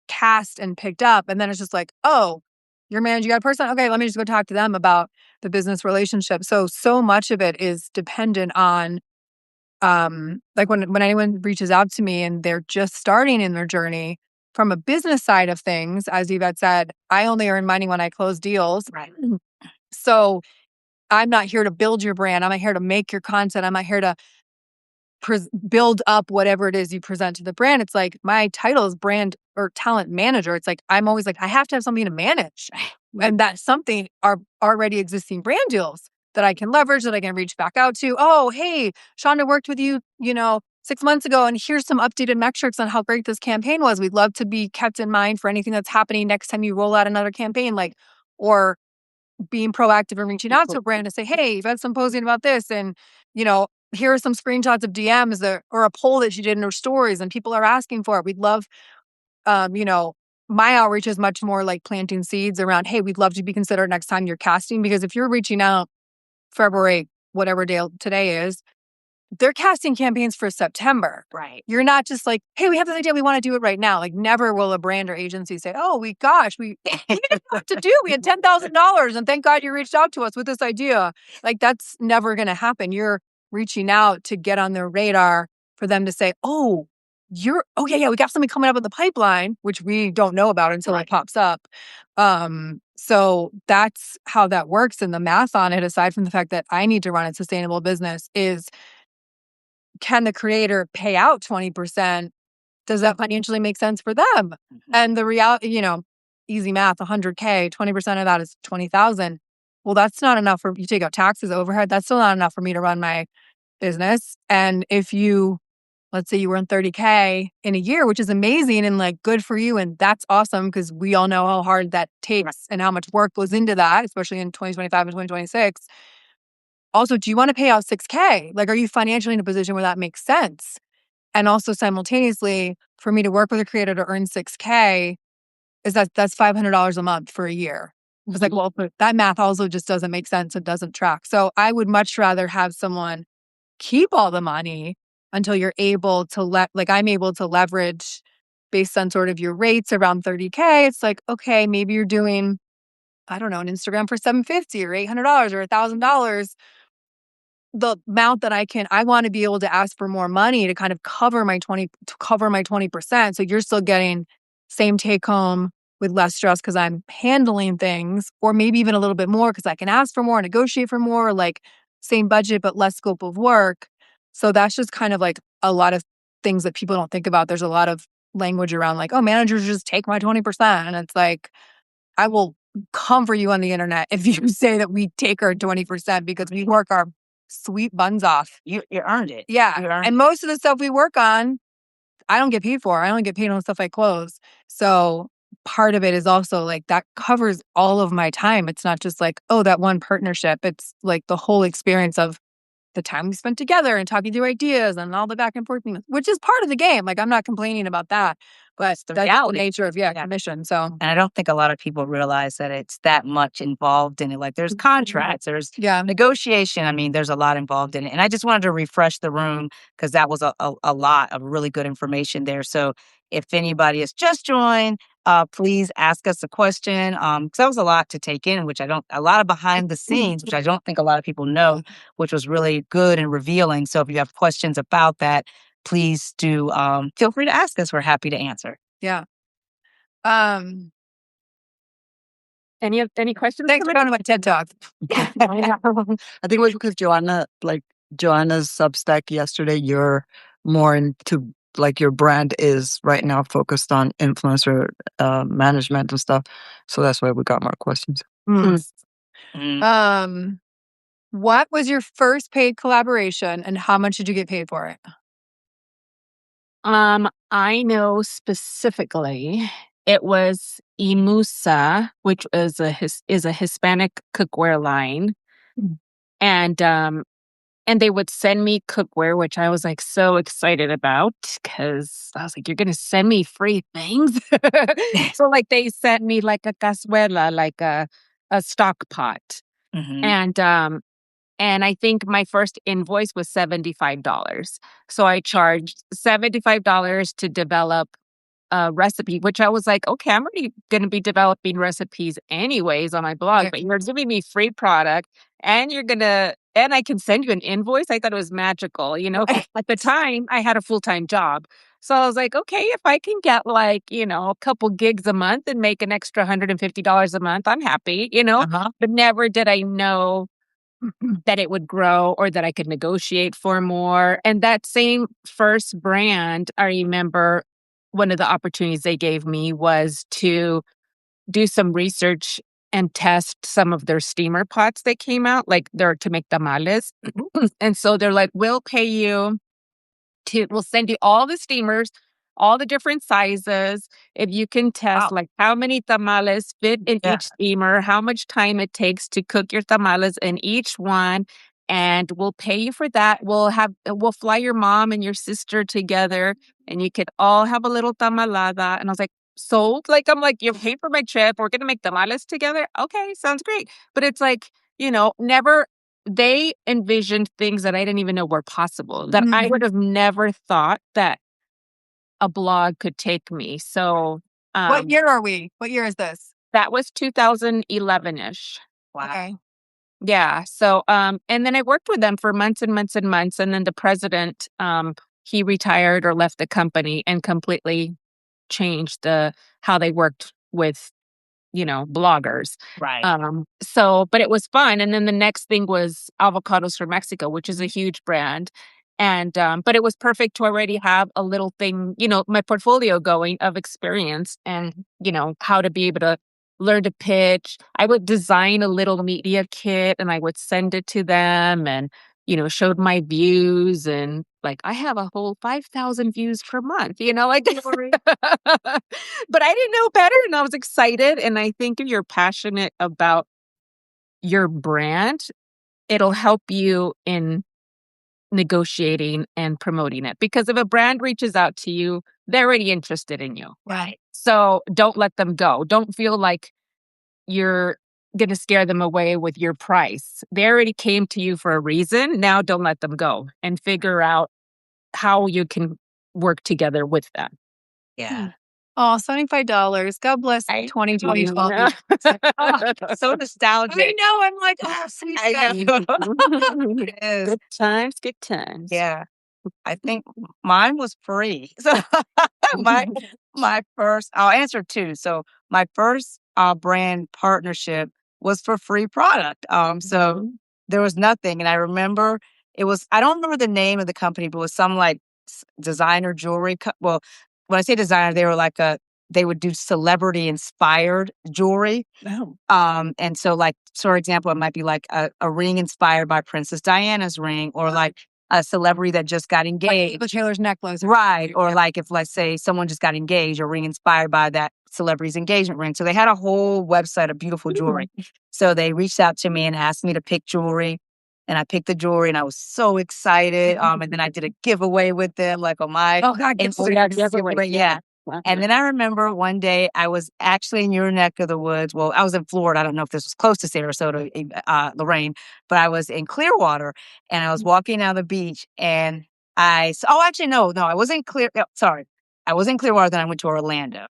cast and picked up. And then it's just like, oh, you're managing a person. Okay, let me just go talk to them about the business relationship. So much of it is dependent on, like when anyone reaches out to me and they're just starting in their journey from a business side of things, as Yvette said, I only earn money when I close deals. Right. So I'm not here to build your brand. I'm not here to make your content. I'm not here to build up whatever it is you present to the brand. It's like my title is brand or talent manager. It's like I'm always like, I have to have something to manage. And that's something are already existing brand deals that I can leverage, that I can reach back out to. Oh, hey, Shonda worked with you, 6 months ago, and here's some updated metrics on how great this campaign was. We'd love to be kept in mind for anything that's happening next time you roll out another campaign, or being proactive and reaching out to a brand to say, hey, you've had some posting about this, and here are some screenshots of DMs or a poll that she did in her stories, and people are asking for it. We'd love, my outreach is much more like planting seeds around, hey, we'd love to be considered next time you're casting, because if you're reaching out February, whatever day today is, they're casting campaigns for September. Right. You're not just like, hey, we have this idea, we want to do it right now. Like never will a brand or agency say, oh, we didn't know what to do. We had $10,000 and thank God you reached out to us with this idea. Like that's never going to happen. You're reaching out to get on their radar for them to say, oh, yeah, we got something coming up in the pipeline, which we don't know about until it pops up. So that's how that works. And the math on it, aside from the fact that I need to run a sustainable business, is can the creator pay out 20%? Does that financially make sense for them? And the reality, easy math, 100K, 20% of that is 20,000. Well, that's not enough you take out taxes, overhead. That's still not enough for me to run my business. And if let's say you earn 30K in a year, which is amazing and like good for you. And that's awesome because we all know how hard that takes and how much work goes into that, especially in 2025 and 2026. Also, do you want to pay out 6K? Like, are you financially in a position where that makes sense? And also simultaneously, for me to work with a creator to earn 6K, that's $500 a month for a year. I was like, well, but that math also just doesn't make sense. It doesn't track. So I would much rather have someone keep all the money until you're able to I'm able to leverage based on sort of your rates around 30K. It's like, okay, maybe you're doing, I don't know, an Instagram for $750 or $800 or $1,000. The amount that I want to be able to ask for more money to kind of cover my 20%. So you're still getting same take home with less stress because I'm handling things, or maybe even a little bit more because I can ask for more, negotiate for more, like same budget, but less scope of work. So that's just kind of like a lot of things that people don't think about. There's a lot of language around like, oh, managers just take my 20%. And it's like, I will come for you on the internet if you say that we take our 20% because we work our sweet buns off. You earned it. Yeah. And most of the stuff we work on, I don't get paid for. I only get paid on the stuff I close. So part of it is also like that covers all of my time. It's not just like, oh, that one partnership. It's like the whole experience of the time we spent together and talking through ideas and all the back and forth things, which is part of the game. Like, I'm not complaining about that, but the that's reality. the nature of commission. So, and I don't think a lot of people realize that it's that much involved in it. Like, there's contracts, there's negotiation. I mean, there's a lot involved in it. And I just wanted to refresh the room because that was a lot of really good information there. So if anybody has just joined, please ask us a question. Because that was a lot to take in, a lot of behind the scenes, which I don't think a lot of people know, which was really good and revealing. So if you have questions about that, please do feel free to ask us. We're happy to answer. Yeah. Any questions? Thanks for coming to my TED Talk. I think it was because Joanna's Substack yesterday, you're more into like your brand is right now focused on influencer management and stuff. So that's why we got more questions. What was your first paid collaboration and how much did you get paid for it? I know specifically it was Imusa, which is a Hispanic cookware line. And they would send me cookware, which I was like so excited about because I was like, you're going to send me free things. So like they sent me like a cazuela, like a stock pot. And I think my first invoice was $75. So I charged $75 to develop a recipe, which I was like, okay, I'm already going to be developing recipes anyways on my blog, but you're giving me free product and and I can send you an invoice. I thought it was magical. At the time I had a full-time job. So I was like, okay, if I can get like, a couple gigs a month and make an extra $150 a month, I'm happy, but never did I know that it would grow or that I could negotiate for more. And that same first brand, I remember one of the opportunities they gave me was to do some research and test some of their steamer pots that came out, like they're to make tamales. And so they're like, we'll send you all the steamers, all the different sizes. If you can test like how many tamales fit in each steamer, how much time it takes to cook your tamales in each one. And we'll pay you for that. We'll fly your mom and your sister together and you could all have a little tamalada. And I was like, sold? I'm like, you paid for my trip. We're going to make tamales together. Okay, sounds great. But it's like, never, they envisioned things that I didn't even know were possible, that I would have never thought that a blog could take me. So, what year are we? What year is this? That was 2011-ish. Wow. Okay. Yeah. So, and then I worked with them for months and months and months. And then the president, he retired or left the company and completely changed how they worked with, bloggers. Right. But it was fun. And then the next thing was Avocados for Mexico, which is a huge brand. And but it was perfect to already have a little thing, my portfolio going of experience and, how to be able to learn to pitch. I would design a little media kit and I would send it to them and, showed my views and like I have a whole 5,000 views per month, like but I didn't know better and I was excited. And I think if you're passionate about your brand, it'll help you in negotiating and promoting it. Because if a brand reaches out to you, they're already interested in you. Right. So don't let them go. Don't feel like you're going to scare them away with your price. They already came to you for a reason. Now don't let them go and figure out how you can work togetger with them. Yeah. Oh, $75. God bless I 2025. know. Oh, so nostalgic. I know. I'm like, oh, I know. It is. Good times, good times. Yeah. I think mine was free. So my my first, I'll answer two. So my first brand partnership was for free product. So there was nothing, and I remember I don't remember the name of the company, but it was some like designer jewelry. Well, when I say designer, they were like they would do celebrity inspired jewelry. Oh. And so like, for example, it might be like a ring inspired by Princess Diana's ring, or like a celebrity that just got engaged. Like Taylor's necklace. Right. Or like if, let's say, someone just got engaged, a ring inspired by that celebrity's engagement ring. So they had a whole website of beautiful jewelry. So they reached out to me and asked me to pick jewelry. And I picked the jewelry and I was so excited. And then I did a giveaway with them, like on my giveaway. Yeah. Wow. And then I remember one day I was actually in your neck of the woods. Well, I was in Florida. I don't know if this was close to Sarasota, Lorraine, but I was in Clearwater and I was walking down the beach and actually, no, I wasn't sorry. I was in Clearwater, then I went to Orlando.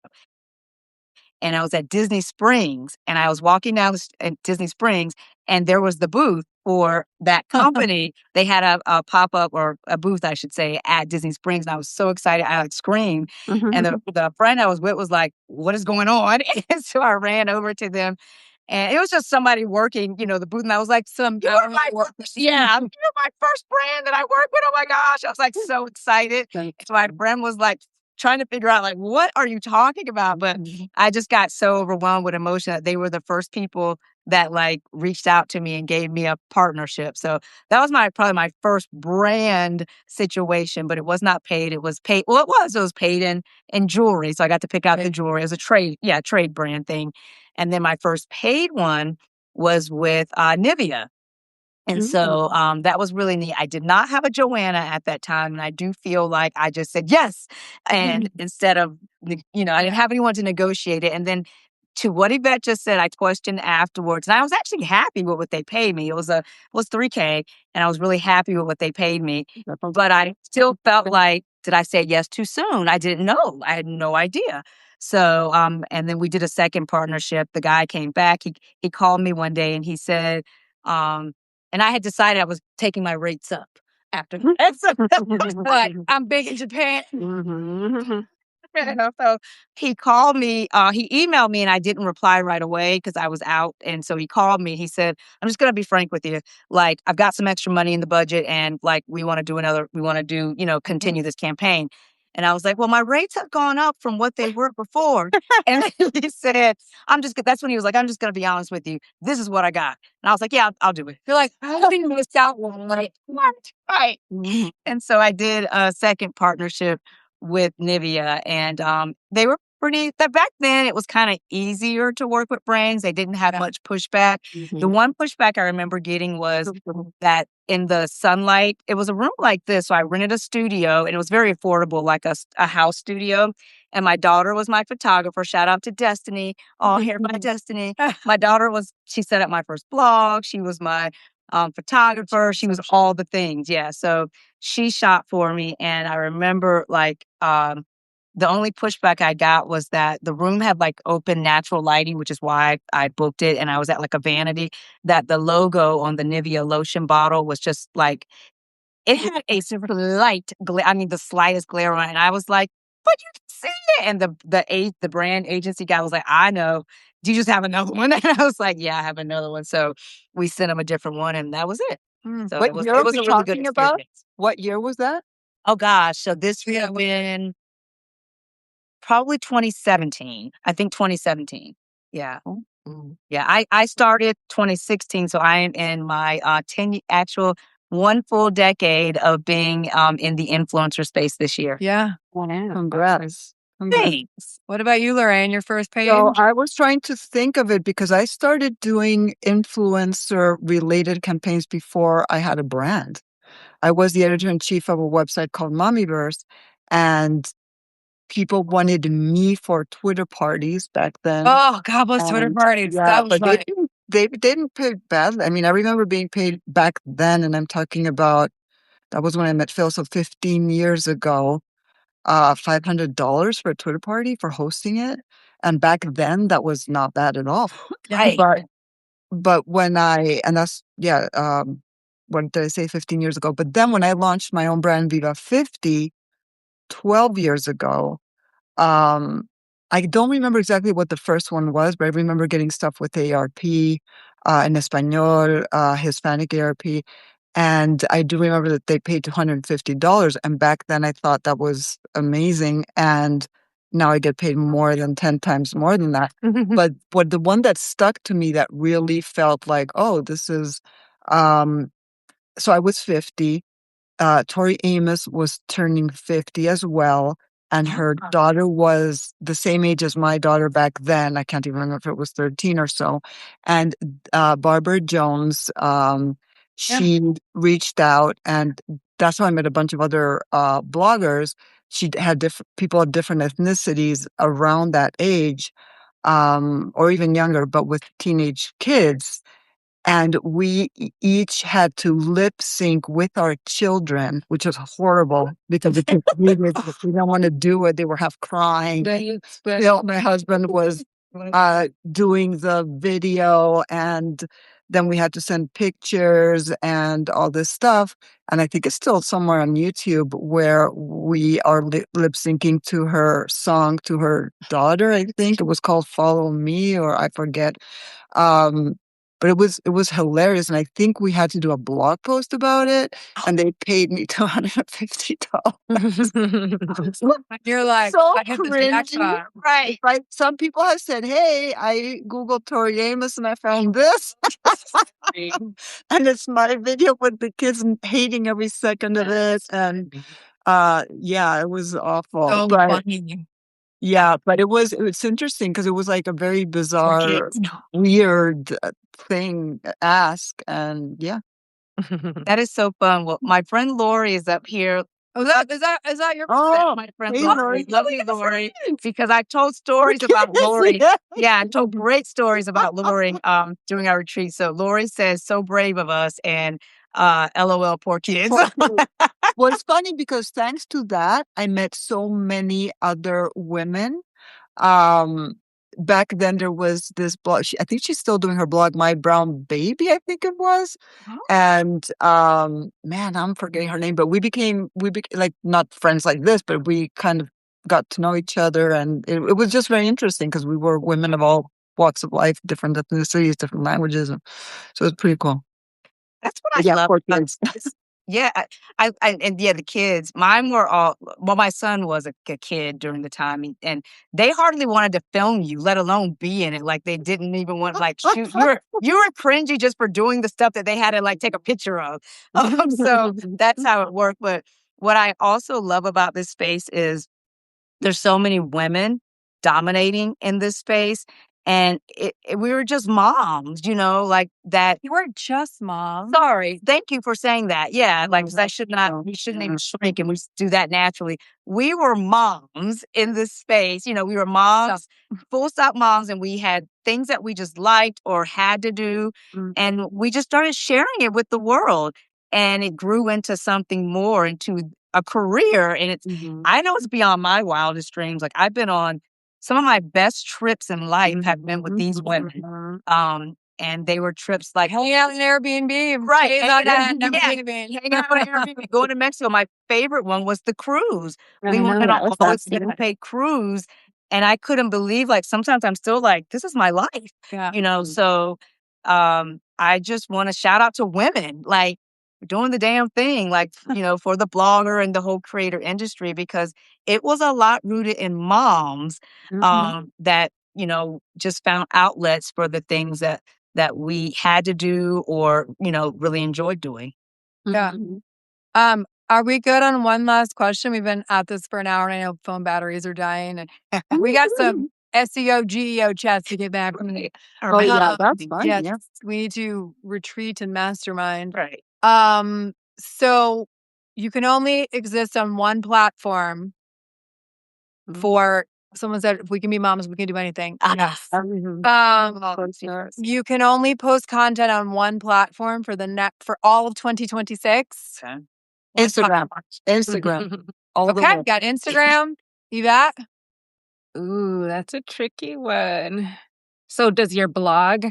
And I was at Disney Springs and I was walking down at Disney Springs and there was the booth for that company. They had a pop-up or a booth, I should say, at Disney Springs. And I was so excited. I like screamed. And the friend I was with was like, what is going on? And so I ran over to them. And it was just somebody working, the booth. And I was like, you're my first brand that I work with. Oh my gosh. I was like so excited. So my friend was like trying to figure out like, what are you talking about? But I just got so overwhelmed with emotion that they were the first people that like reached out to me and gave me a partnership. So that was probably my first brand situation, but it was not paid. It was paid. Well, it was paid in jewelry. So I got to pick out the jewelry as a trade brand thing. And then my first paid one was with Nivea. And so that was really neat. I did not have a Joanna at that time. And I do feel like I just said yes. And instead of, I didn't have anyone to negotiate it. And then to what Yvette just said, I questioned afterwards. And I was actually happy with what they paid me. It was $3K. And I was really happy with what they paid me. But I still felt like, did I say yes too soon? I didn't know. I had no idea. So, and then we did a second partnership. The guy came back. He called me one day and he said, and I had decided I was taking my rates up after that. So, like, I'm big in Japan. So he called me, he emailed me and I didn't reply right away because I was out. And so he called me. He said, I'm just going to be frank with you. Like, I've got some extra money in the budget and like, we want to continue this campaign. And I was like, well, my rates have gone up from what they were before. And he said, that's when he was like, I'm just going to be honest with you. This is what I got. And I was like, yeah, I'll do it. You're like, I didn't miss out one. Like, what? Right. And so I did a second partnership with Nivea. And they were back then it was kind of easier to work with brands. They didn't have much pushback. The one pushback I remember getting was that in the sunlight, it was a room like this. So I rented a studio and it was very affordable, like a house studio. And my daughter was my photographer. Shout out to Destiny. Oh, here, my Destiny. My daughter she set up my first blog. She was my photographer. She was all the things. Yeah. So she shot for me. And I remember like, the only pushback I got was that the room had like open natural lighting, which is why I booked it. And I was at like a vanity that the logo on the Nivea lotion bottle was just like, it had a super light glare. I mean, the slightest glare on it. And I was like, but you can see it. And the brand agency guy was like, I know. Do you just have another one? And I was like, yeah, I have another one. So we sent him a different one and that was it. So What it was year are a we really good talking about? experience. What year was that? Oh gosh, so this would have been probably 2017. I think 2017. Yeah. Yeah, I started 2016, so I am in my actual one full decade of being in the influencer space this year. Yeah. Congrats. Thanks. What about you, Lorraine? Your first page? So I was trying to think of it because I started doing influencer related campaigns before I had a brand. I was the editor-in-chief of a website called Mommyverse, and people wanted me for Twitter parties back then. Oh, God bless Twitter And parties. yeah, That was but they fun. didn't pay badly. I mean, I remember being paid back then, and I'm talking about that was when I met Phil, so 15 years ago, $500 for a Twitter party for hosting it. And back then, that was not bad at all. Right. But when and that's, yeah, what did I say, 15 years ago? But then when I launched my own brand, Viva 50, 12 years ago, um, I don't remember exactly what the first one was, but I remember getting stuff with ARP, in Espanol, Hispanic ARP. And I do remember that they paid $250. And back then I thought that was amazing. And now I get paid more than 10 times more than that. But the one that stuck to me that really felt like, oh, this is, so I was 50. Tori Amos was turning 50 as well, and her daughter was the same age as my daughter back then. I can't even remember if it was 13 or so. And Barbara Jones, she reached out, and that's how I met a bunch of other bloggers. She had people of different ethnicities around that age, or even younger, but with teenage kids. And we each had to lip sync with our children, which was horrible because the kids needed it. We didn't want to do it. They were half crying. Phil, my husband, was doing the video, and then we had to send pictures and all this stuff. And I think it's still somewhere on YouTube where we are lip syncing to her song to her daughter. I think it was called Follow Me, or I forget. Um, but it was hilarious, and I think we had to do a blog post about it, and they paid me $250. You're like, So I hit this cringy, jackpot. right? Like some people have said, "Hey, I googled Tori Amos and I found this," and it's my video with the kids hating every second of it, and yeah, it was awful. So But funny. yeah, but it's interesting because it was like a very bizarre, weird thing to ask, and yeah. That is so fun. Well, my friend Lori is up here. Oh, is that your Oh, My friend hey, Lori. Lori. Love you, Lori. Because I told stories about Lori. Yeah. Yeah, I told great stories about Lori during our retreat. So Lori says, so brave of us, and LOL, poor kids. Well, it's funny because thanks to that, I met so many other women. Um, Back then there was this blog. I think she's still doing her blog, My Brown Baby, I think it was. And man, I'm forgetting her name, but we became like not friends like this, but we kind of got to know each other, and it was just very interesting because we were women of all walks of life, different ethnicities, different languages, and so it was pretty cool. That's what But I yeah, love poor about kids. this. Yeah, and yeah, the kids. Mine were all. Well, my son was a kid during the time, and they hardly wanted to film you, let alone be in it. Like they didn't even want like shoot. You were cringy just for doing the stuff that they had to like take a picture of. So that's how it worked. But what I also love about this space is there's so many women dominating in this space. And we were just moms, like that. You weren't just mom. Sorry. Thank you for saying that. Yeah. Like, 'cause we shouldn't even shrink and we do that naturally. We were moms in this space. We were moms, full stop moms, and we had things that we just liked or had to do. And we just started sharing it with the world. And it grew into something more, into a career. And I know it's beyond my wildest dreams. Like, I've been on some of my best trips in life have been with these women. And they were trips like Hanging out in Airbnb. Right. Hanging out in Airbnb. Going to Mexico. My favorite one was the cruise. We went on that a was all-expense-paid cruise, and I couldn't believe. Like sometimes I'm still like, this is my life. Yeah. So I just want to shout out to women. Like doing the damn thing, like, for the blogger and the whole creator industry, because it was a lot rooted in moms that, just found outlets for the things that we had to do or, really enjoyed doing. Yeah. Are we good on one last question? We've been at this for an hour and I know phone batteries are dying and we got some SEO, GEO chats to get back from the yeah, that's fine. yes, Yeah. we need to retreat and mastermind. Right. So you can only exist on one platform for someone said if we can be moms, we can do anything. Yes. You can only post content on one platform for all of 2026. Okay. Instagram. All the Okay, way. got Instagram. Yvette? Ooh, that's a tricky one. So does your blog,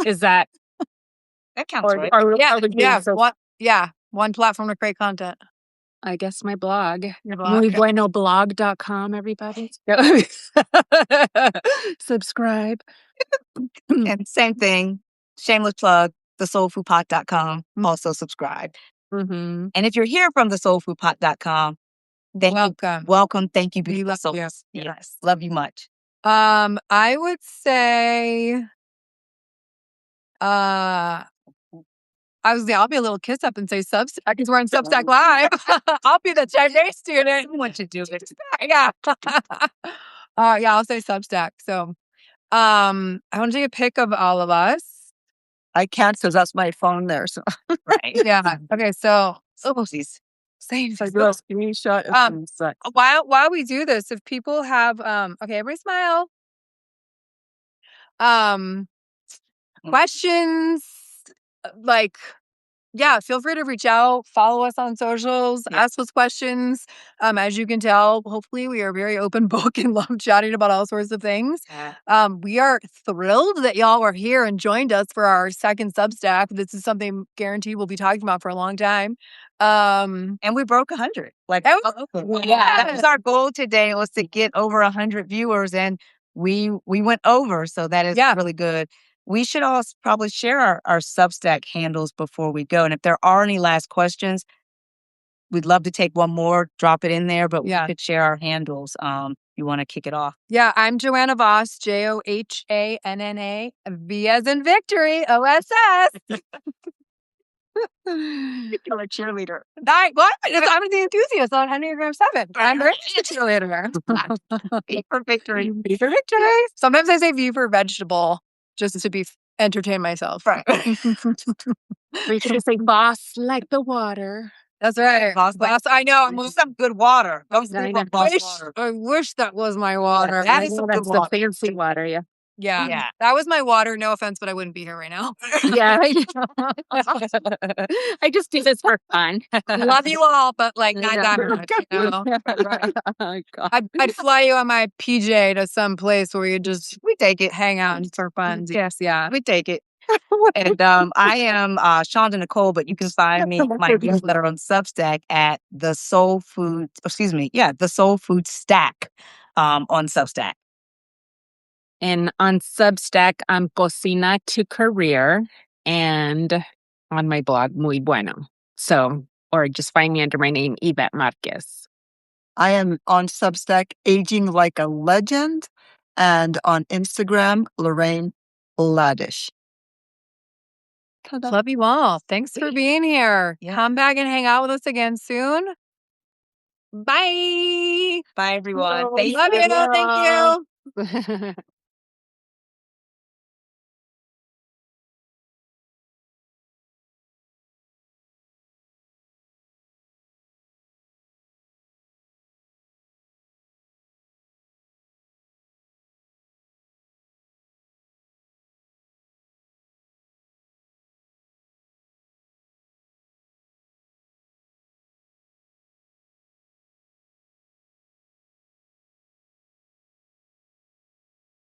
is that, That counts, right? One platform to create content. I guess my blog. Your blog. MuyBuenoblog.com, everybody. Subscribe. And same thing, shameless plug, thesoulfoodpot.com. Also subscribe. Mm-hmm. And if you're here from thesoulfoodpot.com, then welcome. Thank you, beautiful souls. Yes, love you much. I would say, I'll be a little kiss up and say Substack because we're on Substack Live. I'll be the 10-day student. I want you to do it. Yeah. I'll say Substack. So, I want to take a pic of all of us. I can't because that's my phone there. So Right. Yeah. Okay. So, Oopsies. same. I do a screenshot. Of some While we do this, if people have, okay, everybody smile. Questions, like, yeah, feel free to reach out, follow us on socials, ask us questions. As you can tell, hopefully we are very open book and love chatting about all sorts of things. We are thrilled that y'all were here and joined us for our second Substack. This is something guaranteed we'll be talking about for a long time. And we broke 100. Like, that was our goal today, was to get over 100 viewers, and we went over. So that is really good. We should all probably share our Substack handles before we go. And if there are any last questions, we'd love to take one more, drop it in there, but we could share our handles. You want to kick it off? Yeah, I'm Joanna Voss, Johanna, V as in victory, OSS. You're a cheerleader. What? I'm the enthusiast on Enneagram 7. I'm very cheerleader. V for victory. V for victory. Sometimes I say V for vegetable just to entertain myself. Right. We should say boss like the water. That's right. Boss, I know. some good water. Don't sleep on boss water. I wish that was my water. That is some good the water. fancy water, yeah. Yeah. That was my water. No offense, but I wouldn't be here right now. Yeah. I just do this for fun. Love you all, but like not that much. You know? Right. Oh, God. I'd fly you on my PJ to some place where you just take it, hang out and for fun. Yes, yeah. we take it. And I am Shonda Nicole, but you can find me my newsletter on Substack at the Soul Food Stack on Substack. And on Substack, I'm Cocina to Career, and on my blog, Muy Bueno. So, or just find me under my name, Yvette Marquez. I am on Substack, Aging Like a Legend, and on Instagram, Lorraine Ladish. Love you all. Thanks for being here. Come back and hang out with us again soon. Bye. Bye, everyone. Love you. Thank you.